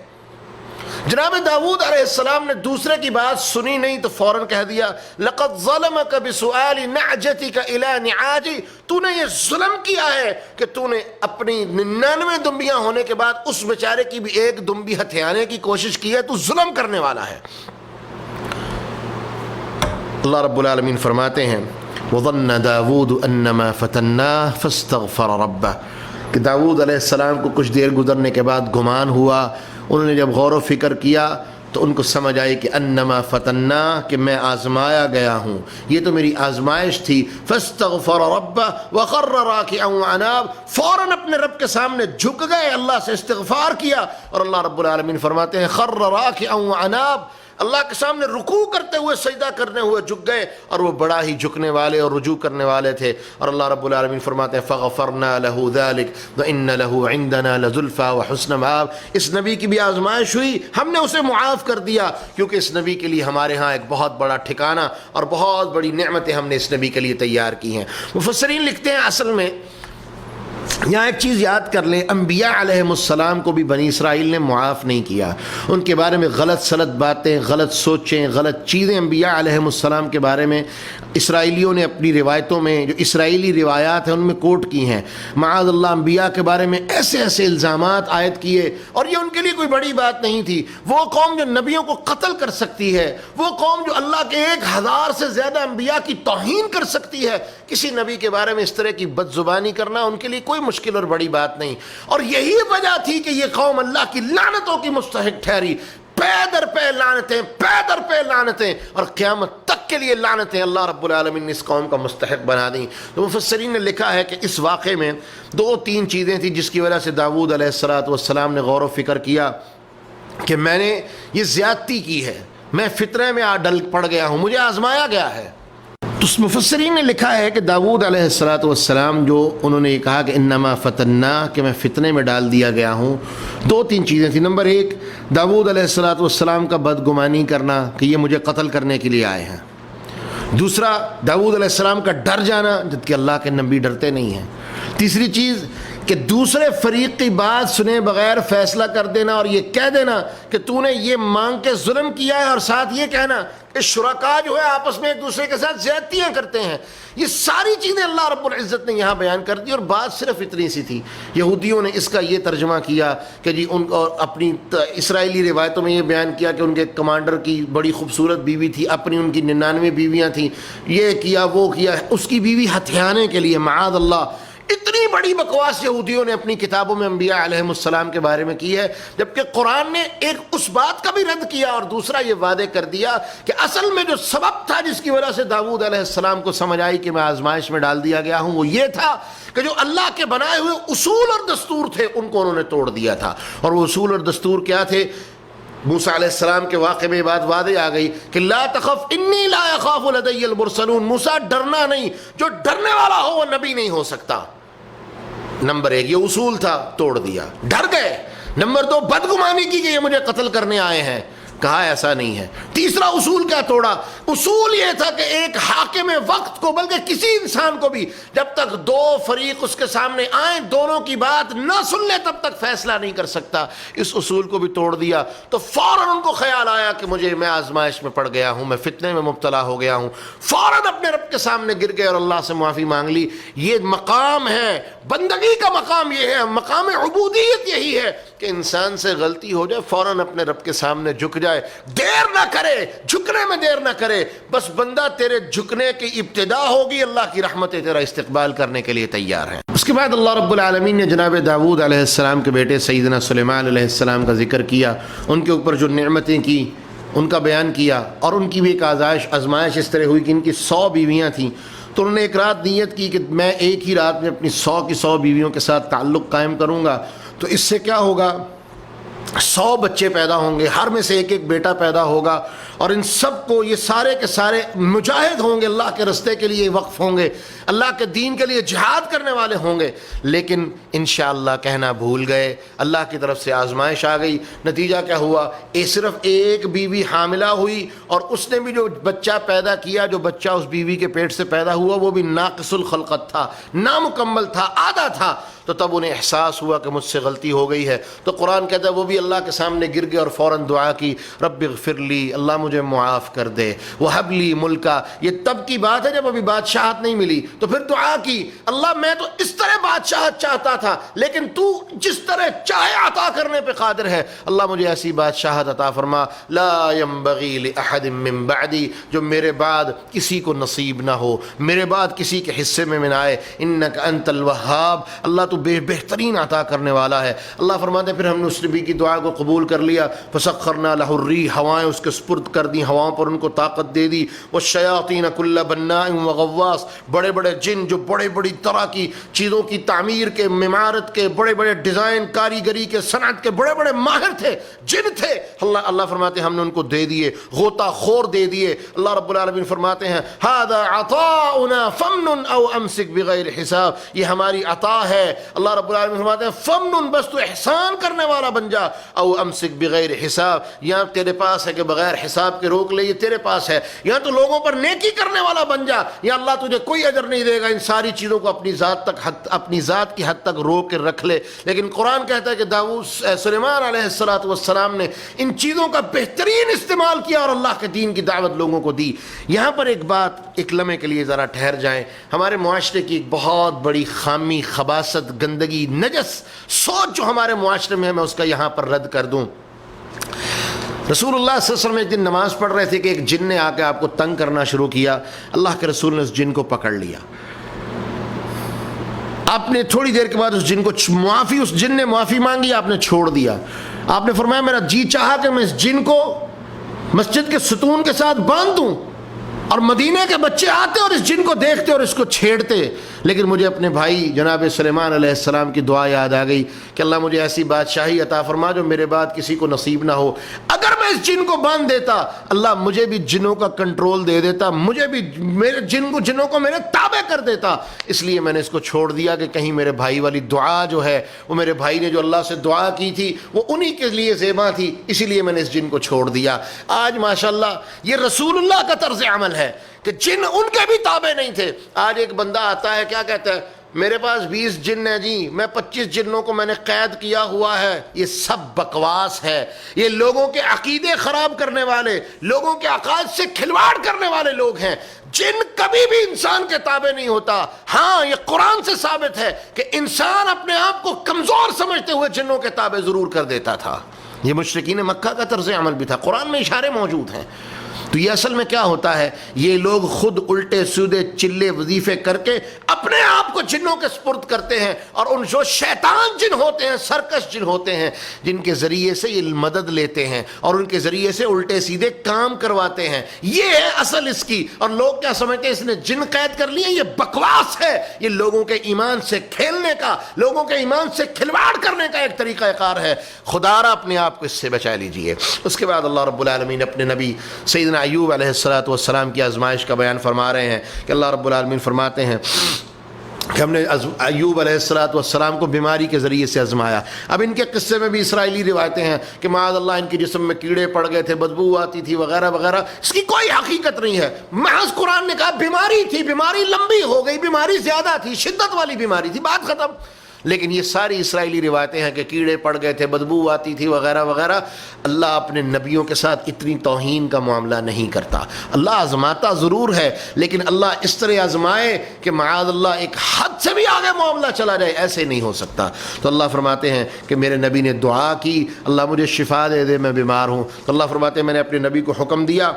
جناب داؤد علیہ السلام نے دوسرے کی بات سنی نہیں تو فوراً کہہ دیا لقد ظلمك بسؤال نعجتك الى نعاجی, تو نے یہ ظلم کیا ہے کہ تو نے اپنی 99 دمبیاں ہونے کے بعد اس بیچارے کی بھی ایک دمبی ہتھیانے کی کوشش کی ہے, تو ظلم کرنے والا ہے. اللہ رب العالمین فرماتے ہیں وظن داود انما فتناه فاستغفر ربه, کہ داؤد علیہ السلام کو کچھ دیر گزرنے کے بعد گمان ہوا, انہوں نے جب غور و فکر کیا تو ان کو سمجھ آئی کہ انما فتنا, کہ میں آزمایا گیا ہوں, یہ تو میری آزمائش تھی. فاستغفر ربہ وخر راکعا واناب, فوراً اپنے رب کے سامنے جھک گئے, اللہ سے استغفار کیا. اور اللہ رب العالمین فرماتے ہیں خر راکعا واناب, اللہ کے سامنے رکوع کرتے ہوئے سجدہ کرنے ہوئے جھک گئے, اور وہ بڑا ہی جھکنے والے اور رجوع کرنے والے تھے. اور اللہ رب العالمین فرماتے ہیں فغفرنا له ذلك وان له عندنا لزلفى وحسن مآب, اس نبی کی بھی آزمائش ہوئی, ہم نے اسے معاف کر دیا, کیونکہ اس نبی کے لیے ہمارے ہاں ایک بہت بڑا ٹھکانہ اور بہت بڑی نعمتیں ہم نے اس نبی کے لیے تیار کی ہیں. مفسرین لکھتے ہیں اصل میں یہاں ایک چیز یاد کر لیں, انبیاء علیہم السلام کو بھی بنی اسرائیل نے معاف نہیں کیا. ان کے بارے میں غلط سلط باتیں, غلط سوچیں, غلط چیزیں انبیاء علیہم السلام کے بارے میں اسرائیلیوں نے اپنی روایتوں میں, جو اسرائیلی روایات ہیں ان میں کوٹ کی ہیں. معاذ اللہ انبیاء کے بارے میں ایسے ایسے الزامات عائد کیے, اور یہ ان کے لیے کوئی بڑی بات نہیں تھی. وہ قوم جو نبیوں کو قتل کر سکتی ہے, وہ قوم جو اللہ کے 1000 سے زیادہ انبیاء کی توہین کر سکتی ہے, کسی نبی کے بارے میں اس طرح کی بد زبانی کرنا ان کے لیے کوئی مشکل اور بڑی بات نہیں. اور یہی وجہ تھی کہ یہ قوم اللہ کی لعنتوں کی مستحق ٹھہری. پے در پے لعنتیں, پے در پے لعنتیں, اور قیامت تک کے لیے لعنتیں اللہ رب العالمین نے اس قوم کا مستحق بنا دیں. تو مفسرین نے لکھا ہے کہ اس واقعے میں 2-3 چیزیں تھیں جس کی وجہ سے داؤد علیہ السلام نے غور و فکر کیا کہ میں نے یہ زیادتی کی ہے, میں فتنے میں ڈل پڑ گیا ہوں, مجھے آزمایا گیا ہے. تو مفسرین نے لکھا ہے کہ داؤد علیہ السلام جو انہوں نے یہ کہا کہ انما فتنا, کہ میں فتنے میں ڈال دیا گیا ہوں, 2-3 چیزیں تھیں. نمبر 1, داؤد علیہ السلام کا بدگمانی کرنا کہ یہ مجھے قتل کرنے کے لیے آئے ہیں. دوسرا, داؤد علیہ السلام کا ڈر جانا, جبکہ اللہ کے نبی ڈرتے نہیں ہیں. تیسری چیز کہ دوسرے فریق کی بات سنے بغیر فیصلہ کر دینا اور یہ کہہ دینا کہ تو نے یہ مانگ کے ظلم کیا ہے، اور ساتھ یہ کہنا کہ شرکاء جو ہے آپس میں ایک دوسرے کے ساتھ زیادتیاں کرتے ہیں. یہ ساری چیزیں اللہ رب العزت نے یہاں بیان کر دی، اور بات صرف اتنی سی تھی. یہودیوں نے اس کا یہ ترجمہ کیا کہ جی ان کو اپنی اسرائیلی روایتوں میں یہ بیان کیا کہ ان کے کمانڈر کی بڑی خوبصورت بیوی تھی، اپنی ان کی 99 بیویاں تھیں، یہ کیا وہ کیا، اس کی بیوی ہتھیانے کے لیے معاذ اللہ. اتنی بڑی بکواس یہودیوں نے اپنی کتابوں میں انبیاء علیہم السلام کے بارے میں کی ہے، جبکہ قرآن نے ایک اس بات کا بھی رد کیا اور دوسرا یہ وعدے کر دیا کہ اصل میں جو سبب تھا جس کی وجہ سے داؤد علیہ السلام کو سمجھ آئی کہ میں آزمائش میں ڈال دیا گیا ہوں، وہ یہ تھا کہ جو اللہ کے بنائے ہوئے اصول اور دستور تھے ان کو انہوں نے توڑ دیا تھا. اور وہ اصول اور دستور کیا تھے؟ موسیٰ علیہ السلام کے واقعے میں بات واضح آ گئی کہ لا تخف انی لا یخاف لدی المرسلون. موسیٰ ڈرنا نہیں، جو ڈرنے والا ہو وہ نبی نہیں ہو سکتا. نمبر 1 یہ اصول تھا، توڑ دیا، ڈر گئے. نمبر 2 بدگمانی کی کہ یہ مجھے قتل کرنے آئے ہیں، کہا ایسا نہیں ہے. تیسرا اصول کیا توڑا؟ اصول یہ تھا کہ ایک حاکم وقت کو، بلکہ کسی انسان کو بھی، جب تک دو فریق اس کے سامنے آئیں دونوں کی بات نہ سن لے تب تک فیصلہ نہیں کر سکتا. اس اصول کو بھی توڑ دیا. تو فوراً ان کو خیال آیا کہ میں آزمائش میں پڑ گیا ہوں، میں فتنے میں مبتلا ہو گیا ہوں. فوراً اپنے رب کے سامنے گر گئے اور اللہ سے معافی مانگ لی. یہ مقام ہے بندگی کا، مقام یہ ہے، مقام عبودیت یہی ہے کہ انسان سے غلطی ہو جائے فوراً اپنے رب کے سامنے جھک جائے، دیر نہ کرے، جھکنے میں دیر نہ کرے. بس بندہ تیرے جھکنے کی ابتدا ہوگی، اللہ کی رحمتیں تیرا استقبال کرنے کے لیے تیار ہیں. اس کے بعد اللہ رب العالمین نے جناب داؤد علیہ السلام کے بیٹے سیدنا سلیمان علیہ السلام کا ذکر کیا، ان کے اوپر جو نعمتیں کی ان کا بیان کیا. اور ان کی بھی ایک آزمائش اس طرح ہوئی کہ ان کی 100 بیویاں تھیں. تو انہوں نے ایک رات نیت کی کہ میں ایک ہی رات میں اپنی 100 کی 100 بیویوں کے ساتھ تعلق قائم کروں گا. تو اس سے کیا ہوگا؟ 100 بچے پیدا ہوں گے، ہر میں سے ایک ایک بیٹا پیدا ہوگا، اور ان سب کو یہ سارے کے سارے مجاہد ہوں گے، اللہ کے رستے کے لیے وقف ہوں گے، اللہ کے دین کے لیے جہاد کرنے والے ہوں گے. لیکن انشاءاللہ کہنا بھول گئے، اللہ کی طرف سے آزمائش آ گئی. نتیجہ کیا ہوا؟ صرف ایک بیوی حاملہ ہوئی، اور اس نے بھی جو بچہ پیدا کیا، جو بچہ اس بیوی کے پیٹ سے پیدا ہوا وہ بھی ناقص الخلقت تھا، نامکمل تھا، آدھا تھا. تو تب انہیں احساس ہوا کہ مجھ سے غلطی ہو گئی ہے. تو قرآن کہتا ہے وہ بھی اللہ کے سامنے گر گئے اور فوراً دعا کی، رب اغفر لی، اللہ مجھے معاف کر دے، وہب لی ملکا. یہ تب کی بات ہے جب ابھی بادشاہت نہیں ملی. تو پھر دعا کی، اللہ میں تو اس طرح بادشاہت چاہتا تھا، لیکن تو جس طرح چاہے عطا کرنے پہ قادر ہے، اللہ مجھے ایسی بادشاہت عطا فرما. لا ينبغي لأحد من بعدی، جو میرے بعد کسی کو نصیب نہ ہو، میرے بعد کسی کے حصے میں نہ آئے. انک انت الوہاب، اللہ تو بہترین عطا کرنے والا ہے. اللہ فرماتے ہیں پھر ہم نے اس نبی کی دعا کو قبول کر لیا. فسخرنا له الريح، ہوائیں اس کے سپرد کر دی، ہواؤں پر ان کو طاقت دے دی. والشیاطین کل بناء وغواص، بڑے بڑے جن جو بڑے بڑی طرح کی چیزوں کی تعمیر کے، عمارت کے، بڑے بڑے ڈیزائن کاریگری کے، صنعت کے بڑے بڑے ماہر تھے، جن تھے، اللہ فرماتے ہیں ہم نے ان کو دے دیے، غوطہ خور دے دیے. اللہ رب العالمین فرماتے ہیں هذا عطاؤنا فمن او امسک بغیر حساب، یہ ہماری عطا ہے. اللہ رب العالمین فرماتے ہیں فمن، بس تو احسان کرنے والا بن جا، او امسک بغیر حساب، یہاں تیرے پاس ہے کہ بغیر حساب کے روک لے، یہ تیرے پاس ہے. یہاں تو لوگوں پر نیکی کرنے والا بن جا، یا اللہ تجھے کوئی اجر نہیں دے گا. ان ساری چیزوں کو اپنی ذات کی حد تک روک کے رکھ لے. لیکن قرآن کہتا ہے کہ سلیمان علیہ السلام نے ان چیزوں کا بہترین استعمال کیا اور اللہ کے دین کی دعوت لوگوں کو دی. یہاں پر ایک بات ایک لمحے کے لیے ذرا ٹھہر جائیں. ہمارے معاشرے کی ایک بہت بڑی خامی، خباثت، گندگی، نجس سوچ جو ہمارے معاشرے میں ہے، میں اس کا یہاں پر رد کر دوں. رسول اللہ صلی اللہ علیہ وسلم ایک دن نماز پڑھ رہے تھے کہ ایک جن نے آ کے آپ کو تنگ کرنا شروع کیا. اللہ کے رسول نے اس جن کو پکڑ لیا. آپ نے تھوڑی دیر کے بعد اس جن کو اس جن نے معافی مانگی، آپ نے چھوڑ دیا. آپ نے فرمایا میرا جی چاہا کہ میں اس جن کو مسجد کے ستون کے ساتھ باندھ دوں، اور مدینے کے بچے آتے اور اس جن کو دیکھتے اور اس کو چھیڑتے. لیکن مجھے اپنے بھائی جناب سلیمان علیہ السلام کی دعا یاد آ گئی کہ اللہ مجھے ایسی بادشاہی عطا فرما جو میرے بعد کسی کو نصیب نہ ہو. اگر میں اس جن کو باندھ دیتا، اللہ مجھے بھی جنوں کا کنٹرول دے دیتا، مجھے بھی میرے جنوں کو میرے تابع کر دیتا. اس لیے میں نے اس کو چھوڑ دیا کہ کہیں میرے بھائی والی دعا جو ہے، وہ میرے بھائی نے جو اللہ سے دعا کی تھی وہ انہی کے لیے زیبا تھی، اسی لیے میں نے اس جن کو چھوڑ دیا. آج ماشاءاللہ یہ رسول اللہ کا طرز عمل ہے کہ جن ان کے بھی تابع نہیں تھے. آج ایک بندہ آتا ہے، کیا کہتا ہے، میرے پاس 20 جن ہیں جی، میں 25 جنوں کو میں نے قید کیا ہوا ہے، یہ سب بکواس ہے۔ یہ لوگوں کے عقیدے خراب کرنے والے، لوگوں کے عقائد سے کھلواڑ کرنے والے لوگ ہیں۔ جن کبھی بھی انسان کے تابع نہیں ہوتا۔ ہاں یہ قرآن سے ثابت ہے کہ انسان اپنے آپ کو کمزور سمجھتے ہوئے جنوں کے تابع ضرور کر دیتا تھا۔ یہ مشرکین مکہ کا طرز عمل بھی تھا، قرآن میں اشارے موجود ہیں۔ تو یہ اصل میں کیا ہوتا ہے، یہ لوگ خود الٹے سیدھے چلے وظیفے کر کے اپنے آپ کو جنوں کے سپرد کرتے ہیں، اور ان جو شیطان جن ہوتے ہیں، سرکش جن ہوتے ہیں، جن کے ذریعے سے یہ مدد لیتے ہیں اور ان کے ذریعے سے الٹے سیدھے کام کرواتے ہیں، یہ ہے اصل اس کی۔ اور لوگ کیا سمجھتے ہیں اس نے جن قید کر لیے، یہ بکواس ہے، یہ لوگوں کے ایمان سے کھیلنے کا، لوگوں کے ایمان سے کھلواڑ کرنے کا ایک طریقہ کار ہے۔ خدا را اپنے آپ کو اس سے بچا لیجئے۔ اس کے بعد اللہ رب العالمین اپنے نبی سیدنا ایوب علیہ السلام کی آزمائش کا بیان فرما رہے ہیں کہ اللہ رب العالمین فرماتے ہیں کہ ہم نے ایوب علیہ السلام کو بیماری کے ذریعے سے آزمایا۔ اب ان کے قصے میں بھی اسرائیلی روایتیں ہیں کہ معاذ اللہ ان کے جسم میں کیڑے پڑ گئے تھے، بدبو آتی تھی وغیرہ وغیرہ، اس کی کوئی حقیقت نہیں ہے۔ محض قرآن نے کہا بیماری تھی، بیماری لمبی ہو گئی، بیماری زیادہ تھی، شدت والی بیماری تھی، بات ختم۔ لیکن یہ ساری اسرائیلی روایتیں ہیں کہ کیڑے پڑ گئے تھے، بدبو آتی تھی وغیرہ وغیرہ۔ اللہ اپنے نبیوں کے ساتھ اتنی توہین کا معاملہ نہیں کرتا۔ اللہ آزماتا ضرور ہے، لیکن اللہ اس طرح آزمائے کہ معاذ اللہ ایک حد سے بھی آگے معاملہ چلا جائے، ایسے نہیں ہو سکتا۔ تو اللہ فرماتے ہیں کہ میرے نبی نے دعا کی، اللہ مجھے شفا دے دے، میں بیمار ہوں۔ تو اللہ فرماتے ہیں میں نے اپنے نبی کو حکم دیا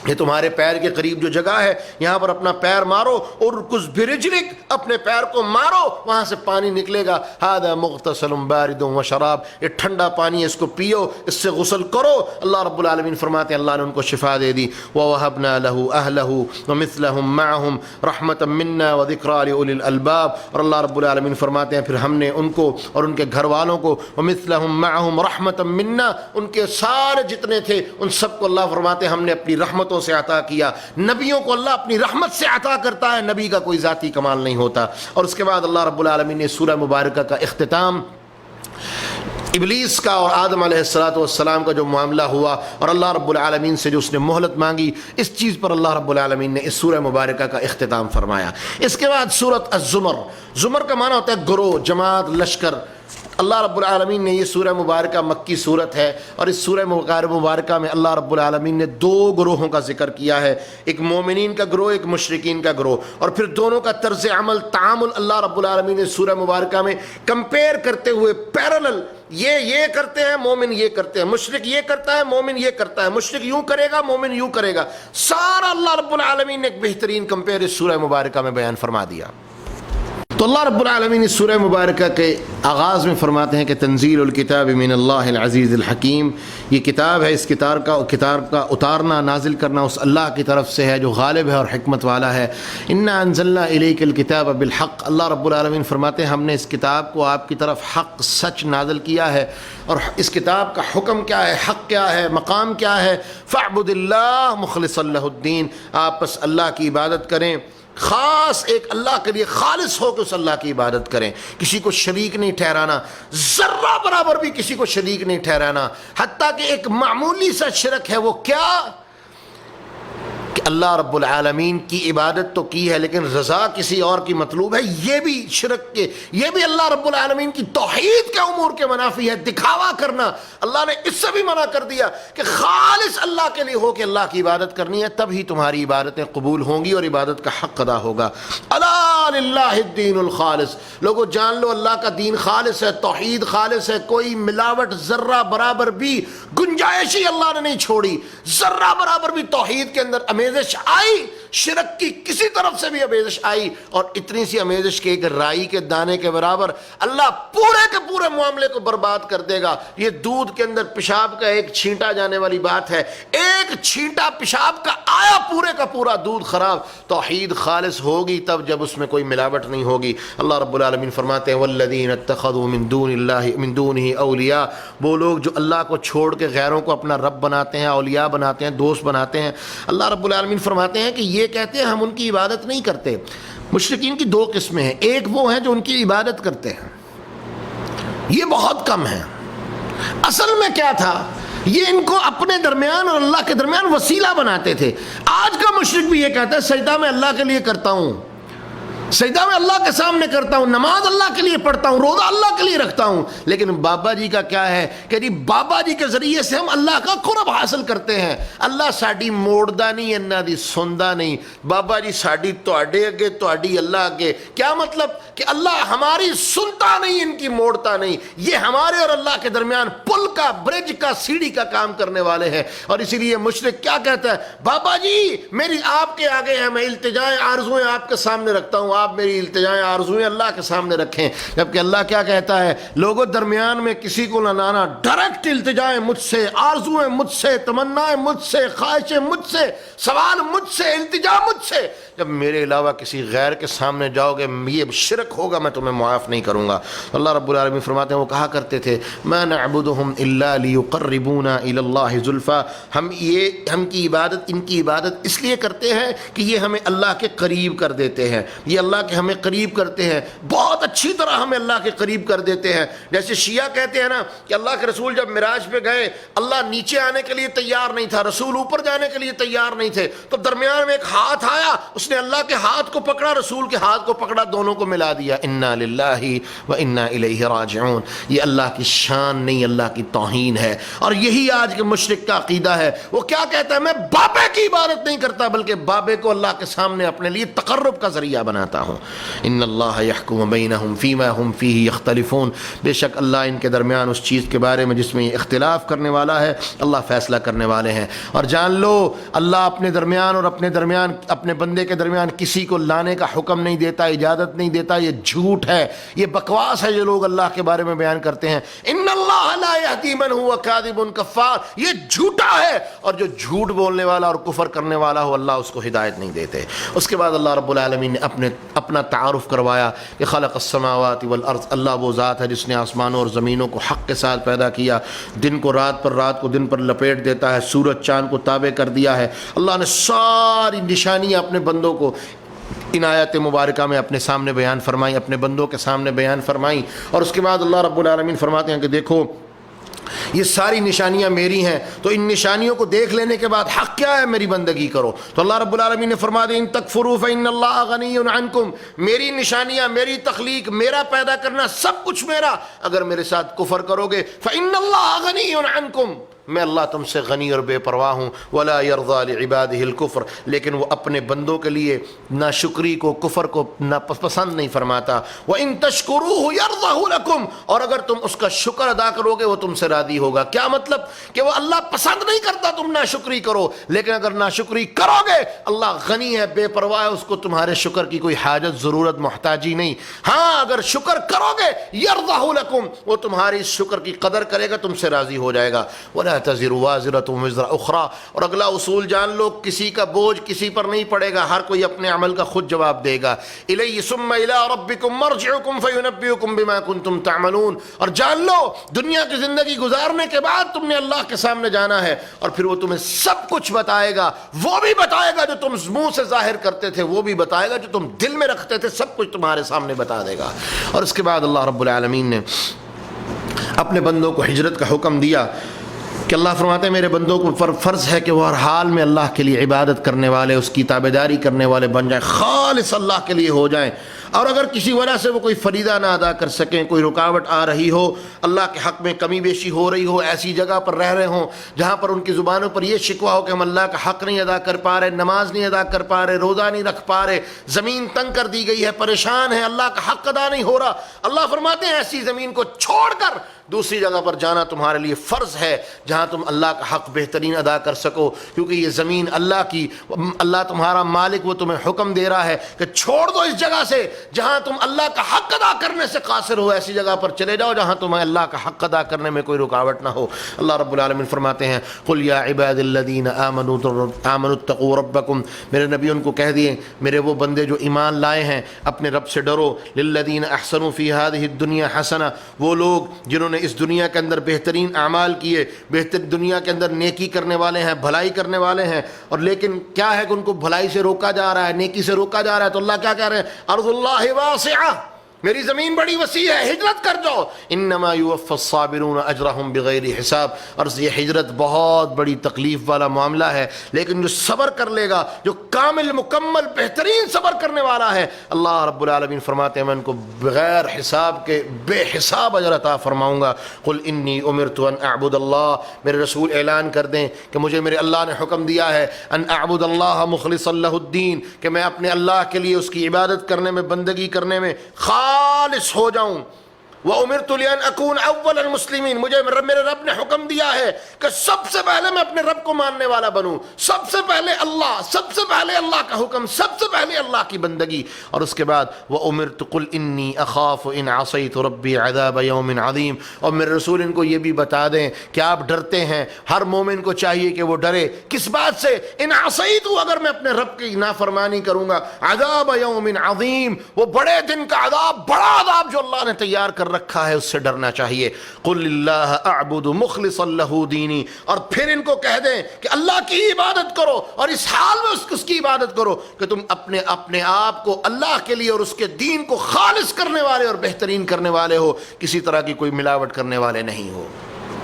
کہ تمہارے پیر کے قریب جو جگہ ہے یہاں پر اپنا پیر مارو، اور کچھ برجلک اپنے پیر کو مارو، وہاں سے پانی نکلے گا۔ ھذا مغتسل بارد و شراب، یہ ٹھنڈا پانی ہے، اس کو پیو، اس سے غسل کرو۔ اللہ رب العالمین فرماتے ہیں اللہ نے ان کو شفا دے دی۔ وَوَهَبْنَا لَهُ أَهْلَهُ وَمِثْلَهُمْ مَعَهُمْ رَحْمَةً مِنَّا وَذِكْرَىٰ لِأُولِي الْأَلْبَابِ، اور اللہ رب العالمین فرماتے ہیں پھر ہم نے ان کو اور ان کے گھر والوں کو وَمِثْلَهُمْ مَعَهُمْ رَحْمَةً مِنَّا، ان کے سارے جتنے تھے ان سب کو اللہ فرماتے ہیں ہم نے اپنی رحمتوں سے عطا کیا۔ نبیوں کو اللہ اپنی رحمت سے عطا کرتا ہے، نبی کا کوئی ذاتی کمال نہیں ہوتا۔ اور اس کے بعد اللہ رب العالمین نے سورہ مبارکہ کا اختتام ابلیس کا اور آدم علیہ السلام کا جو معاملہ ہوا اور اللہ رب العالمین سے جو اس نے مہلت مانگی، اس چیز پر اللہ رب العالمین نے اس سورہ مبارکہ کا اختتام فرمایا۔ اس کے بعد سورۃ الزمر، زمر کا معنی ہوتا ہے گروہ، جماعت، لشکر۔ اللہ رب العالمین نے یہ سورہ مبارکہ مکی صورت ہے، اور اس سورہ مبارکہ میں اللہ رب العالمین نے دو گروہوں کا ذکر کیا ہے، ایک مومنین کا گروہ، ایک مشرکین کا گروہ، اور پھر دونوں کا طرز عمل، تعامل اللہ رب العالمین نے سورہ مبارکہ میں کمپیئر کرتے ہوئے پیرلل، یہ کرتے ہیں، مومن یہ کرتے ہیں، مشرک یہ کرتا ہے، مومن یہ کرتا ہے، مشرک یوں کرے گا، مومن یوں کرے گا، سارا اللہ رب العالمین نے ایک بہترین کمپیئر اس سورہ مبارکہ میں بیان فرما دیا۔ تو اللہ رب العالمین اس سورہ مبارکہ کے آغاز میں فرماتے ہیں کہ تنزیل الکتاب من اللہ العزیز الحکیم، یہ کتاب ہے، اس کتاب کا اتارنا، نازل کرنا اس اللہ کی طرف سے ہے جو غالب ہے اور حکمت والا ہے۔ انا انزلنا الیک الکتاب بالحق، اللہ رب العالمین فرماتے ہیں ہم نے اس کتاب کو آپ کی طرف حق، سچ نازل کیا ہے، اور اس کتاب کا حکم کیا ہے، حق کیا ہے، مقام کیا ہے، فاعبد اللہ مخلصا لہ الدین، آپ بس اللہ کی عبادت کریں، خاص ایک اللہ کے لیے خالص ہو کہ اس اللہ کی عبادت کریں، کسی کو شریک نہیں ٹھہرانا، ذرہ برابر بھی کسی کو شریک نہیں ٹھہرانا، حتیٰ کہ ایک معمولی سا شرک ہے، وہ کیا کہ اللہ رب العالمین کی عبادت تو کی ہے لیکن رضا کسی اور کی مطلوب ہے، یہ بھی شرک کے، یہ بھی اللہ رب العالمین کی توحید کے امور کے منافی ہے۔ دکھاوا کرنا اللہ نے اس سے بھی منع کر دیا کہ خالص اللہ کے لیے ہو کہ اللہ کی عبادت کرنی ہے، تب ہی تمہاری عبادتیں قبول ہوں گی اور عبادت کا حق ادا ہوگا۔ الا للہ الدین الخالص، لوگوں جان لو اللہ کا دین خالص ہے، توحید خالص ہے، کوئی ملاوٹ ذرہ برابر بھی گنجائش ہی اللہ نے نہیں چھوڑی، ذرہ برابر بھی توحید کے اندر امیزش آئی، شرک کی کسی طرف سے بھی امیزش آئی، اور اتنی سی امیزش کہ ایک رائی کے دانے کے برابر اللہ پورے کے پورے معاملے کو برباد کر دے گا۔ یہ دودھ کے اندر پیشاب کا ایک چھینٹا جانے والی بات ہے، ایک چھینٹا پیشاب کا آیا پورے کا پورا دودھ خراب۔ توحید خالص ہوگی تب جب اس میں کوئی ملاوٹ نہیں ہوگی۔ اللہ رب العالمین فرماتے ہیں والذین اتخذوا من دونہ اولیاء، وہ لوگ جو اللہ کو چھوڑ کے غیروں کو اپنا رب بناتے ہیں، اولیاء بناتے ہیں، دوست بناتے ہیں۔ اللہ رب العالمین فرماتے ہیں کہ یہ کہتے ہیں ہم ان کی عبادت نہیں کرتے۔ مشرکین کی دو قسمیں ہیں، ایک وہ ہیں جو ان کی عبادت کرتے ہیں، یہ بہت کم ہے۔ اصل میں کیا تھا، یہ ان کو اپنے درمیان اور اللہ کے درمیان وسیلہ بناتے تھے۔ آج کا مشرک بھی یہ کہتا ہے سجدہ میں اللہ کے لیے کرتا ہوں، سجدہ میں اللہ کے سامنے کرتا ہوں، نماز اللہ کے لیے پڑھتا ہوں، روزہ اللہ کے لیے رکھتا ہوں، لیکن بابا جی کا کیا ہے کہ جی بابا جی کے ذریعے سے ہم اللہ کا قرب حاصل کرتے ہیں۔ اللہ ساڈی موڑدا نہیں، انہاں دی سندا نہیں، بابا جی ساڈی تواڈے اگے، تواڈی اللہ اگے۔ کیا مطلب کہ اللہ ہماری سنتا نہیں، ان کی موڑتا نہیں، یہ ہمارے اور اللہ کے درمیان پل کا، برج کا، سیڑھی کا کام کرنے والے ہیں۔ اور اسی لیے مشرک کیا کہتا ہے، بابا جی میری آپ کے آگے ہیں، میں التجائیں آرزویں آپ کے سامنے رکھتا ہوں، آپ میری التجائیں آرزویں اللہ کے سامنے رکھیں۔ جبکہ اللہ کیا کہتا ہے، لوگوں درمیان میں کسی کو نہ لانا، ڈائریکٹ التجائیں مجھ سے، آرزویں مجھ سے، تمنائیں مجھ سے، خواہشیں مجھ سے، سوال مجھ سے، التجا مجھ سے۔ جب میرے علاوہ کسی غیر کے سامنے جاؤ گے یہ شرک ہوگا، میں تمہیں معاف نہیں کروں گا۔ اللہ رب العالمین فرماتے ہیں وہ کہا کرتے تھے ما نعبدهم الا ليقربونا الى الله زلفى، ہم کی عبادت، ان کی عبادت اس لیے کرتے ہیں کہ یہ ہمیں اللہ کے قریب کر دیتے ہیں، یہ اللہ کے ہمیں قریب کرتے ہیں، بہت اچھی طرح ہمیں اللہ کے قریب کر دیتے ہیں۔ جیسے شیعہ کہتے ہیں نا کہ اللہ کے رسول جب معراج پہ گئے اللہ نیچے آنے کے لیے تیار نہیں تھا، رسول اوپر جانے کے لیے تیار نہیں تھے، تو درمیان میں ایک ہاتھ آیا، اس نے اللہ کے ہاتھ کو پکڑا، رسول کے ہاتھ کو پکڑا، دونوں کو ملا دیا۔ انا للہ و انا الیہ راجعون۔ یہ اللہ کی شان نہیں، اللہ کی توہین ہے۔ اور یہی آج کے مشرک کا عقیدہ ہے، وہ کیا کہتا ہے، میں بابے کی عبادت نہیں کرتا بلکہ بابے کو اللہ کے سامنے اپنے لیے تقرب کا ذریعہ بناتا ہوں۔ ان اللہ یحکم بینہم فیما ہم فیہ یختلفون، بے شک اللہ ان کے درمیان اس چیز کے بارے میں جس میں یہ اختلاف کرنے والا ہے اللہ فیصلہ کرنے والے ہیں۔ اور جان لو اللہ اپنے درمیان اور اپنے بندے کے درمیان کسی کو لانے کا حکم نہیں دیتا، اجازت نہیں دیتا، یہ جھوٹ ہے، یہ بکواس ہے جو لوگ اللہ کے بارے میں بیان کرتے ہیں۔ ان اللہ لا یہدی من هو کاذب کفار، یہ جھوٹا ہے، اور جو جھوٹ بولنے والا اور کفر کرنے والا ہو اللہ اس کو ہدایت نہیں دیتے۔ اس کے بعد اللہ رب العالمین نے اپنا تعارف کروایا کہ خلق السماوات والارض، اللہ وہ ذات ہے جس نے آسمانوں اور زمینوں کو حق کے ساتھ پیدا کیا، دن کو رات پر، رات کو دن پر لپیٹ دیتا ہے، سورج چاند کو تابع کر دیا ہے۔ اللہ نے ساری نشانیاں اپنے بندوں کو ان آیات مبارکہ میں اپنے سامنے بیان فرمائی، اپنے بندوں کے سامنے بیان فرمائی۔ اور اس کے بعد اللہ رب العالمین فرماتے ہیں کہ دیکھو یہ ساری نشانیاں میری ہیں، تو ان نشانیوں کو دیکھ لینے کے بعد حق کیا ہے، میری بندگی کرو۔ تو اللہ رب العالمین نے فرما دیا ان تکفروا فإن اللہ غنی عنکم، میری نشانیاں، میری تخلیق، میرا پیدا کرنا سب کچھ میرا، اگر میرے ساتھ کفر کرو گے فإن اللہ غنی عنکم، میں اللہ تم سے غنی اور بے پرواہ ہوں۔ ولا يرضى لعباده الكفر، لیکن وہ اپنے بندوں کے لیے ناشکری کو، کفر کو پسند نہیں فرماتا۔ وَإِن تَشْكُرُوهُ يَرْضَهُ لَكُمْ، اور اگر تم اس کا شکر ادا کرو گے وہ تم سے راضی ہوگا۔ کیا مطلب کہ وہ اللہ پسند نہیں کرتا تم ناشکری کرو، لیکن اگر ناشکری کرو گے اللہ غنی ہے، بے پرواہ ہے، اس کو تمہارے شکر کی کوئی حاجت، ضرورت، محتاجی نہیں۔ ہاں اگر شکر کرو گے يَرْضَهُ لَكُمْ، وہ تمہاری اس شکر کی قدر کرے گا، تم سے راضی ہو جائے گا۔ وَلَا تزر وازرۃ وزر اخرى، اور اگلا اصول جان لو، کسی کا بوجھ کسی پر نہیں پڑے گا، ہر کوئی اپنے عمل کا خود جواب دے گا۔ الیہ ثم الی ربکم مرجعکم فینبئکم بما کنتم تعملون، اور جان لو دنیا کی زندگی گزارنے کے بعد تم نے اللہ کے سامنے جانا ہے، اور پھر وہ تمہیں سب کچھ بتائے گا، وہ بھی بتائے گا جو تم منہ سے ظاہر کرتے تھے، وہ بھی بتائے گا جو تم دل میں رکھتے تھے، سب کچھ تمہارے سامنے بتا دے گا۔ اور اس کے بعد اللہ رب العالمین نے اپنے بندوں کو ہجرت کا حکم دیا کہ اللہ فرماتے ہیں میرے بندوں کو فرض ہے کہ وہ ہر حال میں اللہ کے لیے عبادت کرنے والے، اس کی تابعداری کرنے والے بن جائیں، خالص اللہ کے لیے ہو جائیں۔ اور اگر کسی وجہ سے وہ کوئی فریضہ نہ ادا کر سکیں، کوئی رکاوٹ آ رہی ہو، اللہ کے حق میں کمی بیشی ہو رہی ہو، ایسی جگہ پر رہ رہے ہوں جہاں پر ان کی زبانوں پر یہ شکوہ ہو کہ ہم اللہ کا حق نہیں ادا کر پا رہے، نماز نہیں ادا کر پا رہے، روزہ نہیں رکھ پا رہے، زمین تنگ کر دی گئی ہے، پریشان ہے، اللہ کا حق ادا نہیں ہو رہا، اللہ فرماتے ہیں ایسی زمین کو چھوڑ کر دوسری جگہ پر جانا تمہارے لیے فرض ہے جہاں تم اللہ کا حق بہترین ادا کر سکو، کیونکہ یہ زمین اللہ کی، اللہ تمہارا مالک، وہ تمہیں حکم دے رہا ہے کہ چھوڑ دو اس جگہ سے جہاں تم اللہ کا حق ادا کرنے سے قاصر ہو، ایسی جگہ پر چلے جاؤ جہاں تمہیں اللہ کا حق ادا کرنے میں کوئی رکاوٹ نہ ہو۔ اللہ رب العالمین فرماتے ہیں قل یا عباد الذین آمنوا اتقوا ربکم، میرے نبی ان کو کہہ دیے میرے وہ بندے جو ایمان لائے ہیں اپنے رب سے ڈرو، للذین احسنوا فی هذه الدنیا حسنہ، وہ لوگ جنہوں نے اس دنیا کے اندر بہترین اعمال کیے، بہتر دنیا کے اندر نیکی کرنے والے ہیں، بھلائی کرنے والے ہیں، اور لیکن کیا ہے کہ ان کو بھلائی سے روکا جا رہا ہے، نیکی سے روکا جا رہا ہے، تو اللہ کیا کہہ رہے ہیں ارض اللہ واسعہ، میری زمین بڑی وسیع ہے، ہجرت کر جاؤ، انما یوفی الصابرون اجرہم بغیر حساب۔ اور یہ ہجرت بہت بڑی تکلیف والا معاملہ ہے، لیکن جو صبر کر لے گا، جو کامل مکمل بہترین صبر کرنے والا ہے، اللہ رب العالمین فرماتے ہیں میں ان کو بغیر حساب کے بے حساب اجر عطا فرماؤں گا۔ قل انی امرت ان اعبد اللہ، میرے رسول اعلان کر دیں کہ مجھے میرے اللہ نے حکم دیا ہے ان اعبد اللہ مخلصا لہ الدین، کہ میں اپنے اللہ کے لیے اس کی عبادت کرنے میں، بندگی کرنے میں خالص ہو جاؤں۔ وَأُمِرْتُ لِأَنْ أَكُونَ أَوَّلَ الْمُسْلِمِينَ، مجھے میرے رب نے حکم دیا ہے کہ سب سے پہلے میں اپنے رب کو ماننے والا بنوں، سب سے پہلے اللہ، سب سے پہلے اللہ کا حکم، سب سے پہلے اللہ کی بندگی۔ اور اس کے بعد وَأُمِرْتُ قُلْ إِنِّي أَخَافُ إِنْ عَصَيْتُ رَبِّي عَذَابَ يَوْمٍ عَظِيمٍ، اور میرے رسول ان کو یہ بھی بتا دیں کہ آپ ڈرتے ہیں، ہر مومن کو چاہیے کہ وہ ڈرے کس بات سے؟ ان عصیت، اگر میں اپنے رب کی نافرمانی کروں گا، عذاب یوم عظیم، وہ بڑے دن کا عذاب، بڑا عذاب جو اللہ نے تیار کر رکھا ہے، اس سے ڈرنا چاہیے۔ قل اللہ اعبد مخلصا لہ دینی، اور پھر ان کو کہہ دیں کہ اللہ کی عبادت کرو، اور اس حال میں اس کی عبادت کرو کہ تم اپنے آپ کو اللہ کے لیے اور اس کے دین کو خالص کرنے والے اور بہترین کرنے والے ہو، کسی طرح کی کوئی ملاوٹ کرنے والے نہیں ہو۔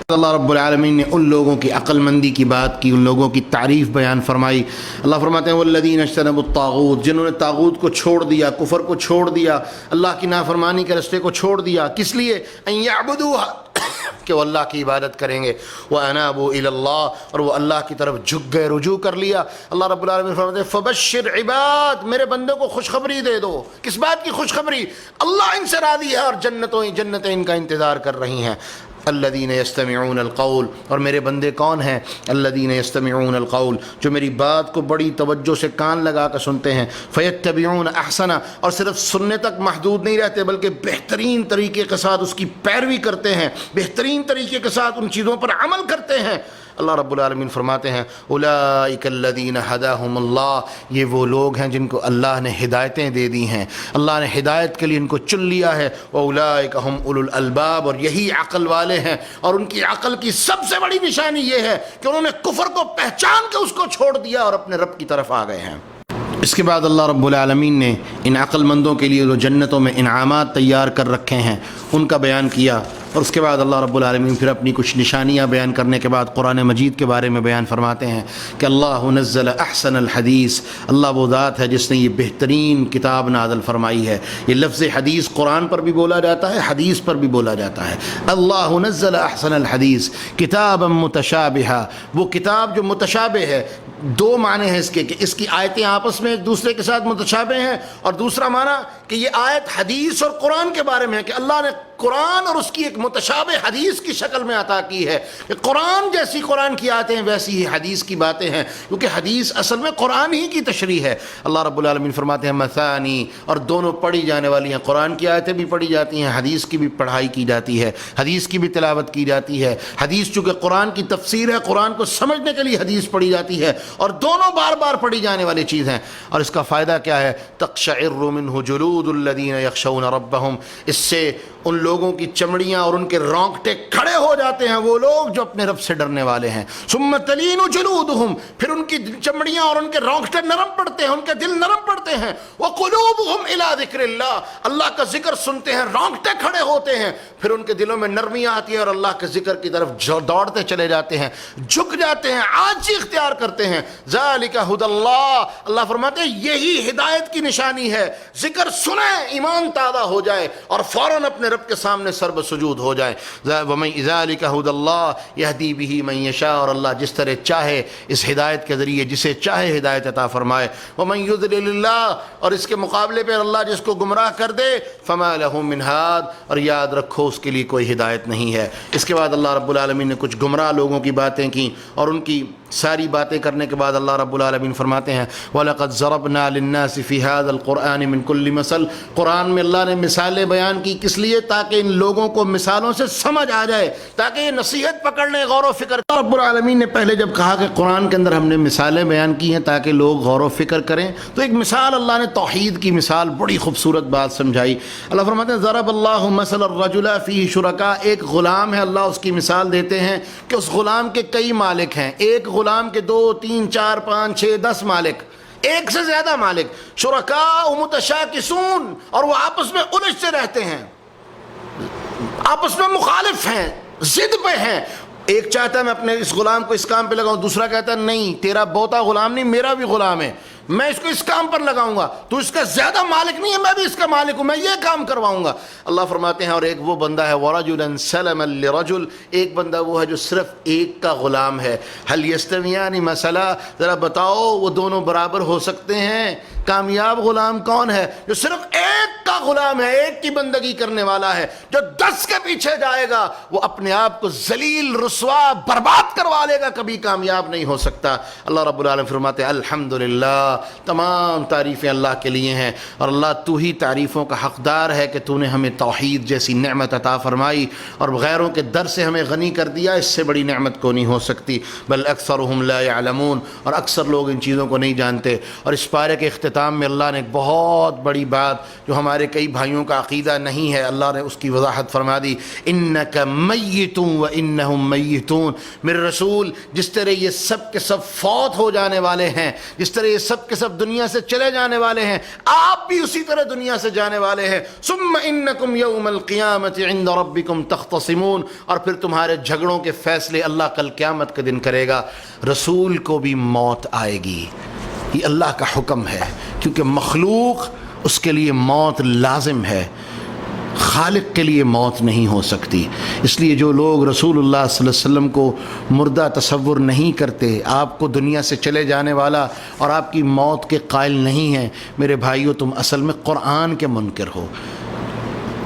اللہ رب العالمین نے ان لوگوں کی عقل مندی کی بات کی، ان لوگوں کی تعریف بیان فرمائی۔ اللہ فرماتے ہیں والذین اجتنبوا الطاغوت، جنہوں نے طاغوت کو چھوڑ دیا، کفر کو چھوڑ دیا، اللہ کی نافرمانی کے رستے کو چھوڑ دیا، کس لیے؟ ان یعبدوها، کہ وہ اللہ کی عبادت کریں گے، وانابوا الی اللہ، اور وہ اللہ کی طرف جھک گئے، رجوع کر لیا۔ اللہ رب العالمین فرماتے ہیں فبشر عباد، میرے بندوں کو خوشخبری دے دو۔ کس بات کی خوشخبری؟ اللہ ان سے راضی ہے اور جنتیں ان کا انتظار کر رہی ہیں۔ الذین یستمعون القول، اور میرے بندے کون ہیں؟ الذین یستمعون القول، جو میری بات کو بڑی توجہ سے کان لگا کر سنتے ہیں، فیتبعون احسنہ، اور صرف سننے تک محدود نہیں رہتے بلکہ بہترین طریقے کے ساتھ اس کی پیروی کرتے ہیں، بہترین طریقے کے ساتھ ان چیزوں پر عمل کرتے ہیں۔ اللہ رب العالمین فرماتے ہیں اولئک الذین ھداھم اللہ، یہ وہ لوگ ہیں جن کو اللہ نے ہدایتیں دے دی ہیں، اللہ نے ہدایت کے لیے ان کو چن لیا ہے۔ واولئک ھم اولو الالباب، اور یہی عقل والے ہیں، اور ان کی عقل کی سب سے بڑی نشانی یہ ہے کہ انہوں نے کفر کو پہچان کے اس کو چھوڑ دیا اور اپنے رب کی طرف آ گئے ہیں۔ اس کے بعد اللہ رب العالمین نے ان عقل مندوں کے لیے جو جنتوں میں انعامات تیار کر رکھے ہیں ان کا بیان کیا، اور اس کے بعد اللہ رب العالمین پھر اپنی کچھ نشانیاں بیان کرنے کے بعد قرآن مجید کے بارے میں بیان فرماتے ہیں کہ اللہ نزل احسن الحدیث، اللہ وہ ذات ہے جس نے یہ بہترین کتاب نازل فرمائی ہے۔ یہ لفظ حدیث قرآن پر بھی بولا جاتا ہے، حدیث پر بھی بولا جاتا ہے۔ اللہ نزل احسن الحدیث کتابا متشابہا، وہ کتاب جو متشابہ ہے، دو معنی ہیں اس کے کہ اس کی آیتیں آپس میں ایک دوسرے کے ساتھ متشابہ ہیں، اور دوسرا معنی کہ یہ آیت حدیث اور قرآن کے بارے میں ہے کہ اللہ نے قرآن اور اس کی ایک متشابہ حدیث کی شکل میں عطا کی ہے کہ قرآن جیسی قرآن کی آیتیں ہیں ویسی ہی حدیث کی باتیں ہیں، کیونکہ حدیث اصل میں قرآن ہی کی تشریح ہے۔ اللہ رب العالمین فرماتے ہیں مثانی، اور دونوں پڑھی جانے والی ہیں، قرآن کی آیتیں بھی پڑھی جاتی ہیں، حدیث کی بھی پڑھائی کی جاتی ہے، حدیث کی بھی تلاوت کی جاتی ہے۔ حدیث چونکہ قرآن کی تفسیر ہے، قرآن کو سمجھنے کے لیے حدیث پڑھی جاتی ہے، اور دونوں بار بار پڑھی جانے والی چیز ہیں۔ اور اس کا فائدہ کیا ہے؟ تقشعر منہ جلود الذین یخشون ربہم، اس سے ان لوگوں کی چمڑیاں اور ان کے رونگٹے کھڑے ہو جاتے ہیں، وہ لوگ جو اپنے رب سے ڈرنے والے ہیں۔ ثم تلین جلودہم، پھر ان کی چمڑیاں اور ان کے رونگٹے نرم پڑتے ہیں، ان کے دل نرم پڑتے ہیں۔ وقلوبہم الی ذکر اللہ، اللہ کا ذکر سنتے ہیں، رونگٹے کھڑے ہوتے ہیں، پھر ان کے دلوں میں نرمیاں آتی ہیں اور اللہ کے ذکر کی طرف دوڑتے چلے جاتے ہیں، جھک جاتے ہیں، عاجزی اختیار کرتے ہیں۔ ذالک ہدی اللہ، اللہ فرماتے ہیں یہی ہدایت کی نشانی ہے۔ ذکر سنیں، ایمان تازہ ہو جائے اور فوراً اپنے رب کے سامنے سر بسجود ہو جائے۔ وَمَن ذَلِكَ هُدَى اللَّهِ يَهْدِي بِهِ مَن يَشَاءُ، اور اللہ جس طرح چاہے اس ہدایت کے ذریعے جسے چاہے ہدایت عطا فرمائے۔ وَمَن يُضْلِلِ اللَّهُ، اور اس کے مقابلے پہ اللہ جس کو گمراہ کر دے، فَمَا لَهُ مِنْ هَادٍ، اور یاد رکھو اس کے لیے کوئی ہدایت نہیں ہے۔ اس کے بعد اللہ رب العالمین نے کچھ گمراہ لوگوں کی باتیں کی، اور ان کی ساری باتیں کرنے کے بعد اللہ رب العالمین فرماتے ہیں وَلَقَدْ ضَرَبْنَا لِلنَّاسِ فِي هَذَا الْقُرْآنِ مِنْ كُلِّ مَثَلٍ، قرآن میں اللہ نے مثالیں بیان کی، کس لیے؟ تاکہ ان لوگوں کو مثالوں سے سمجھ آ جائے، تاکہ یہ نصیحت پکڑ لیں، غور و فکر۔ رب العالمین نے پہلے جب کہا کہ قرآن کے اندر ہم نے مثالیں بیان کی ہیں تاکہ لوگ غور و فکر کریں، تو ایک مثال اللہ نے توحید کی مثال بڑی خوبصورت بات سمجھائی۔ اللہ فرماتے ہیں ضرب اللہ مثل الرجل فیہ شرکاء، ایک غلام ہے، اللہ اس کی مثال دیتے ہیں کہ اس غلام کے کئی مالک ہیں، ایک غلام کے 2 3 4 5 6 10 مالک، ایک سے زیادہ مالک، شرکاء متشاکسون، اور وہ آپس میں الجھتے رہتے ہیں، آپس میں مخالف ہیں، ضد پہ ہیں۔ ایک چاہتا ہے میں اپنے اس غلام کو اس کام پہ لگاؤں، دوسرا کہتا ہے نہیں، تیرا بوتا غلام نہیں، میرا بھی غلام ہے، میں اس کو اس کام پر لگاؤں گا، تو اس کا زیادہ مالک نہیں ہے، میں بھی اس کا مالک ہوں، میں یہ کام کرواؤں گا۔ اللہ فرماتے ہیں اور ایک وہ بندہ ہے وَرَجُلًا سَلَمًا لِرَجُلٍ، ایک بندہ وہ ہے جو صرف ایک کا غلام ہے۔ هَلْ يَسْتَوِيَانِ مثلا، ذرا بتاؤ وہ دونوں برابر ہو سکتے ہیں؟ کامیاب غلام کون ہے؟ جو صرف ایک کا غلام ہے، ایک کی بندگی کرنے والا ہے۔ جو 10 کے پیچھے جائے گا وہ اپنے آپ کو ذلیل، رسوا، برباد کروا لے گا، کبھی کامیاب نہیں ہو سکتا۔ اللہ رب العالمین فرماتے ہیں الحمدللہ، تمام تعریفیں اللہ کے لیے ہیں، اور اللہ تو ہی تعریفوں کا حقدار ہے کہ تو نے ہمیں توحید جیسی نعمت عطا فرمائی اور غیروں کے در سے ہمیں غنی کر دیا، اس سے بڑی نعمت کو نہیں ہو سکتی۔ بل اکثرهم لا يعلمون، اور اکثر لوگ ان چیزوں کو نہیں جانتے۔ اور اس پارے کے اختتام میں اللہ نے ایک بہت بڑی بات جو ہمارے کئی بھائیوں کا عقیدہ نہیں ہے، اللہ نے اس کی وضاحت فرما دی، انک میت وانہم میتون۔ میرے رسول، جس طرح یہ سب کے سب فوت ہو جانے والے ہیں، جس طرح یہ سب کے سب دنیا سے چلے جانے والے ہیں، آپ بھی اسی طرح دنیا سے جانے والے ہیں۔ ثم انکم یوم القیامت عند ربکم تختصمون، اور پھر تمہارے جھگڑوں کے فیصلے اللہ کل قیامت کے دن کرے گا۔ رسول کو بھی موت آئے گی، یہ اللہ کا حکم ہے، کیونکہ مخلوق اس کے لیے موت لازم ہے، خالق کے لیے موت نہیں ہو سکتی۔ اس لیے جو لوگ رسول اللہ صلی اللہ علیہ وسلم کو مردہ تصور نہیں کرتے، آپ کو دنیا سے چلے جانے والا اور آپ کی موت کے قائل نہیں ہیں، میرے بھائیو تم اصل میں قرآن کے منکر ہو۔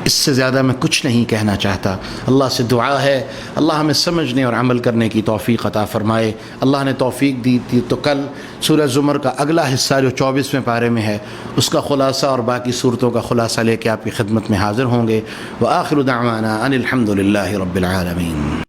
اس سے زیادہ میں کچھ نہیں کہنا چاہتا۔ اللہ سے دعا ہے اللہ ہمیں سمجھنے اور عمل کرنے کی توفیق عطا فرمائے۔ اللہ نے توفیق دی تھی تو کل سورہ زمر کا اگلا حصہ جو 24ویں پارے میں ہے اس کا خلاصہ اور باقی صورتوں کا خلاصہ لے کے آپ کی خدمت میں حاضر ہوں گے۔ وآخر دعوانا ان الحمد للہ رب العالمین۔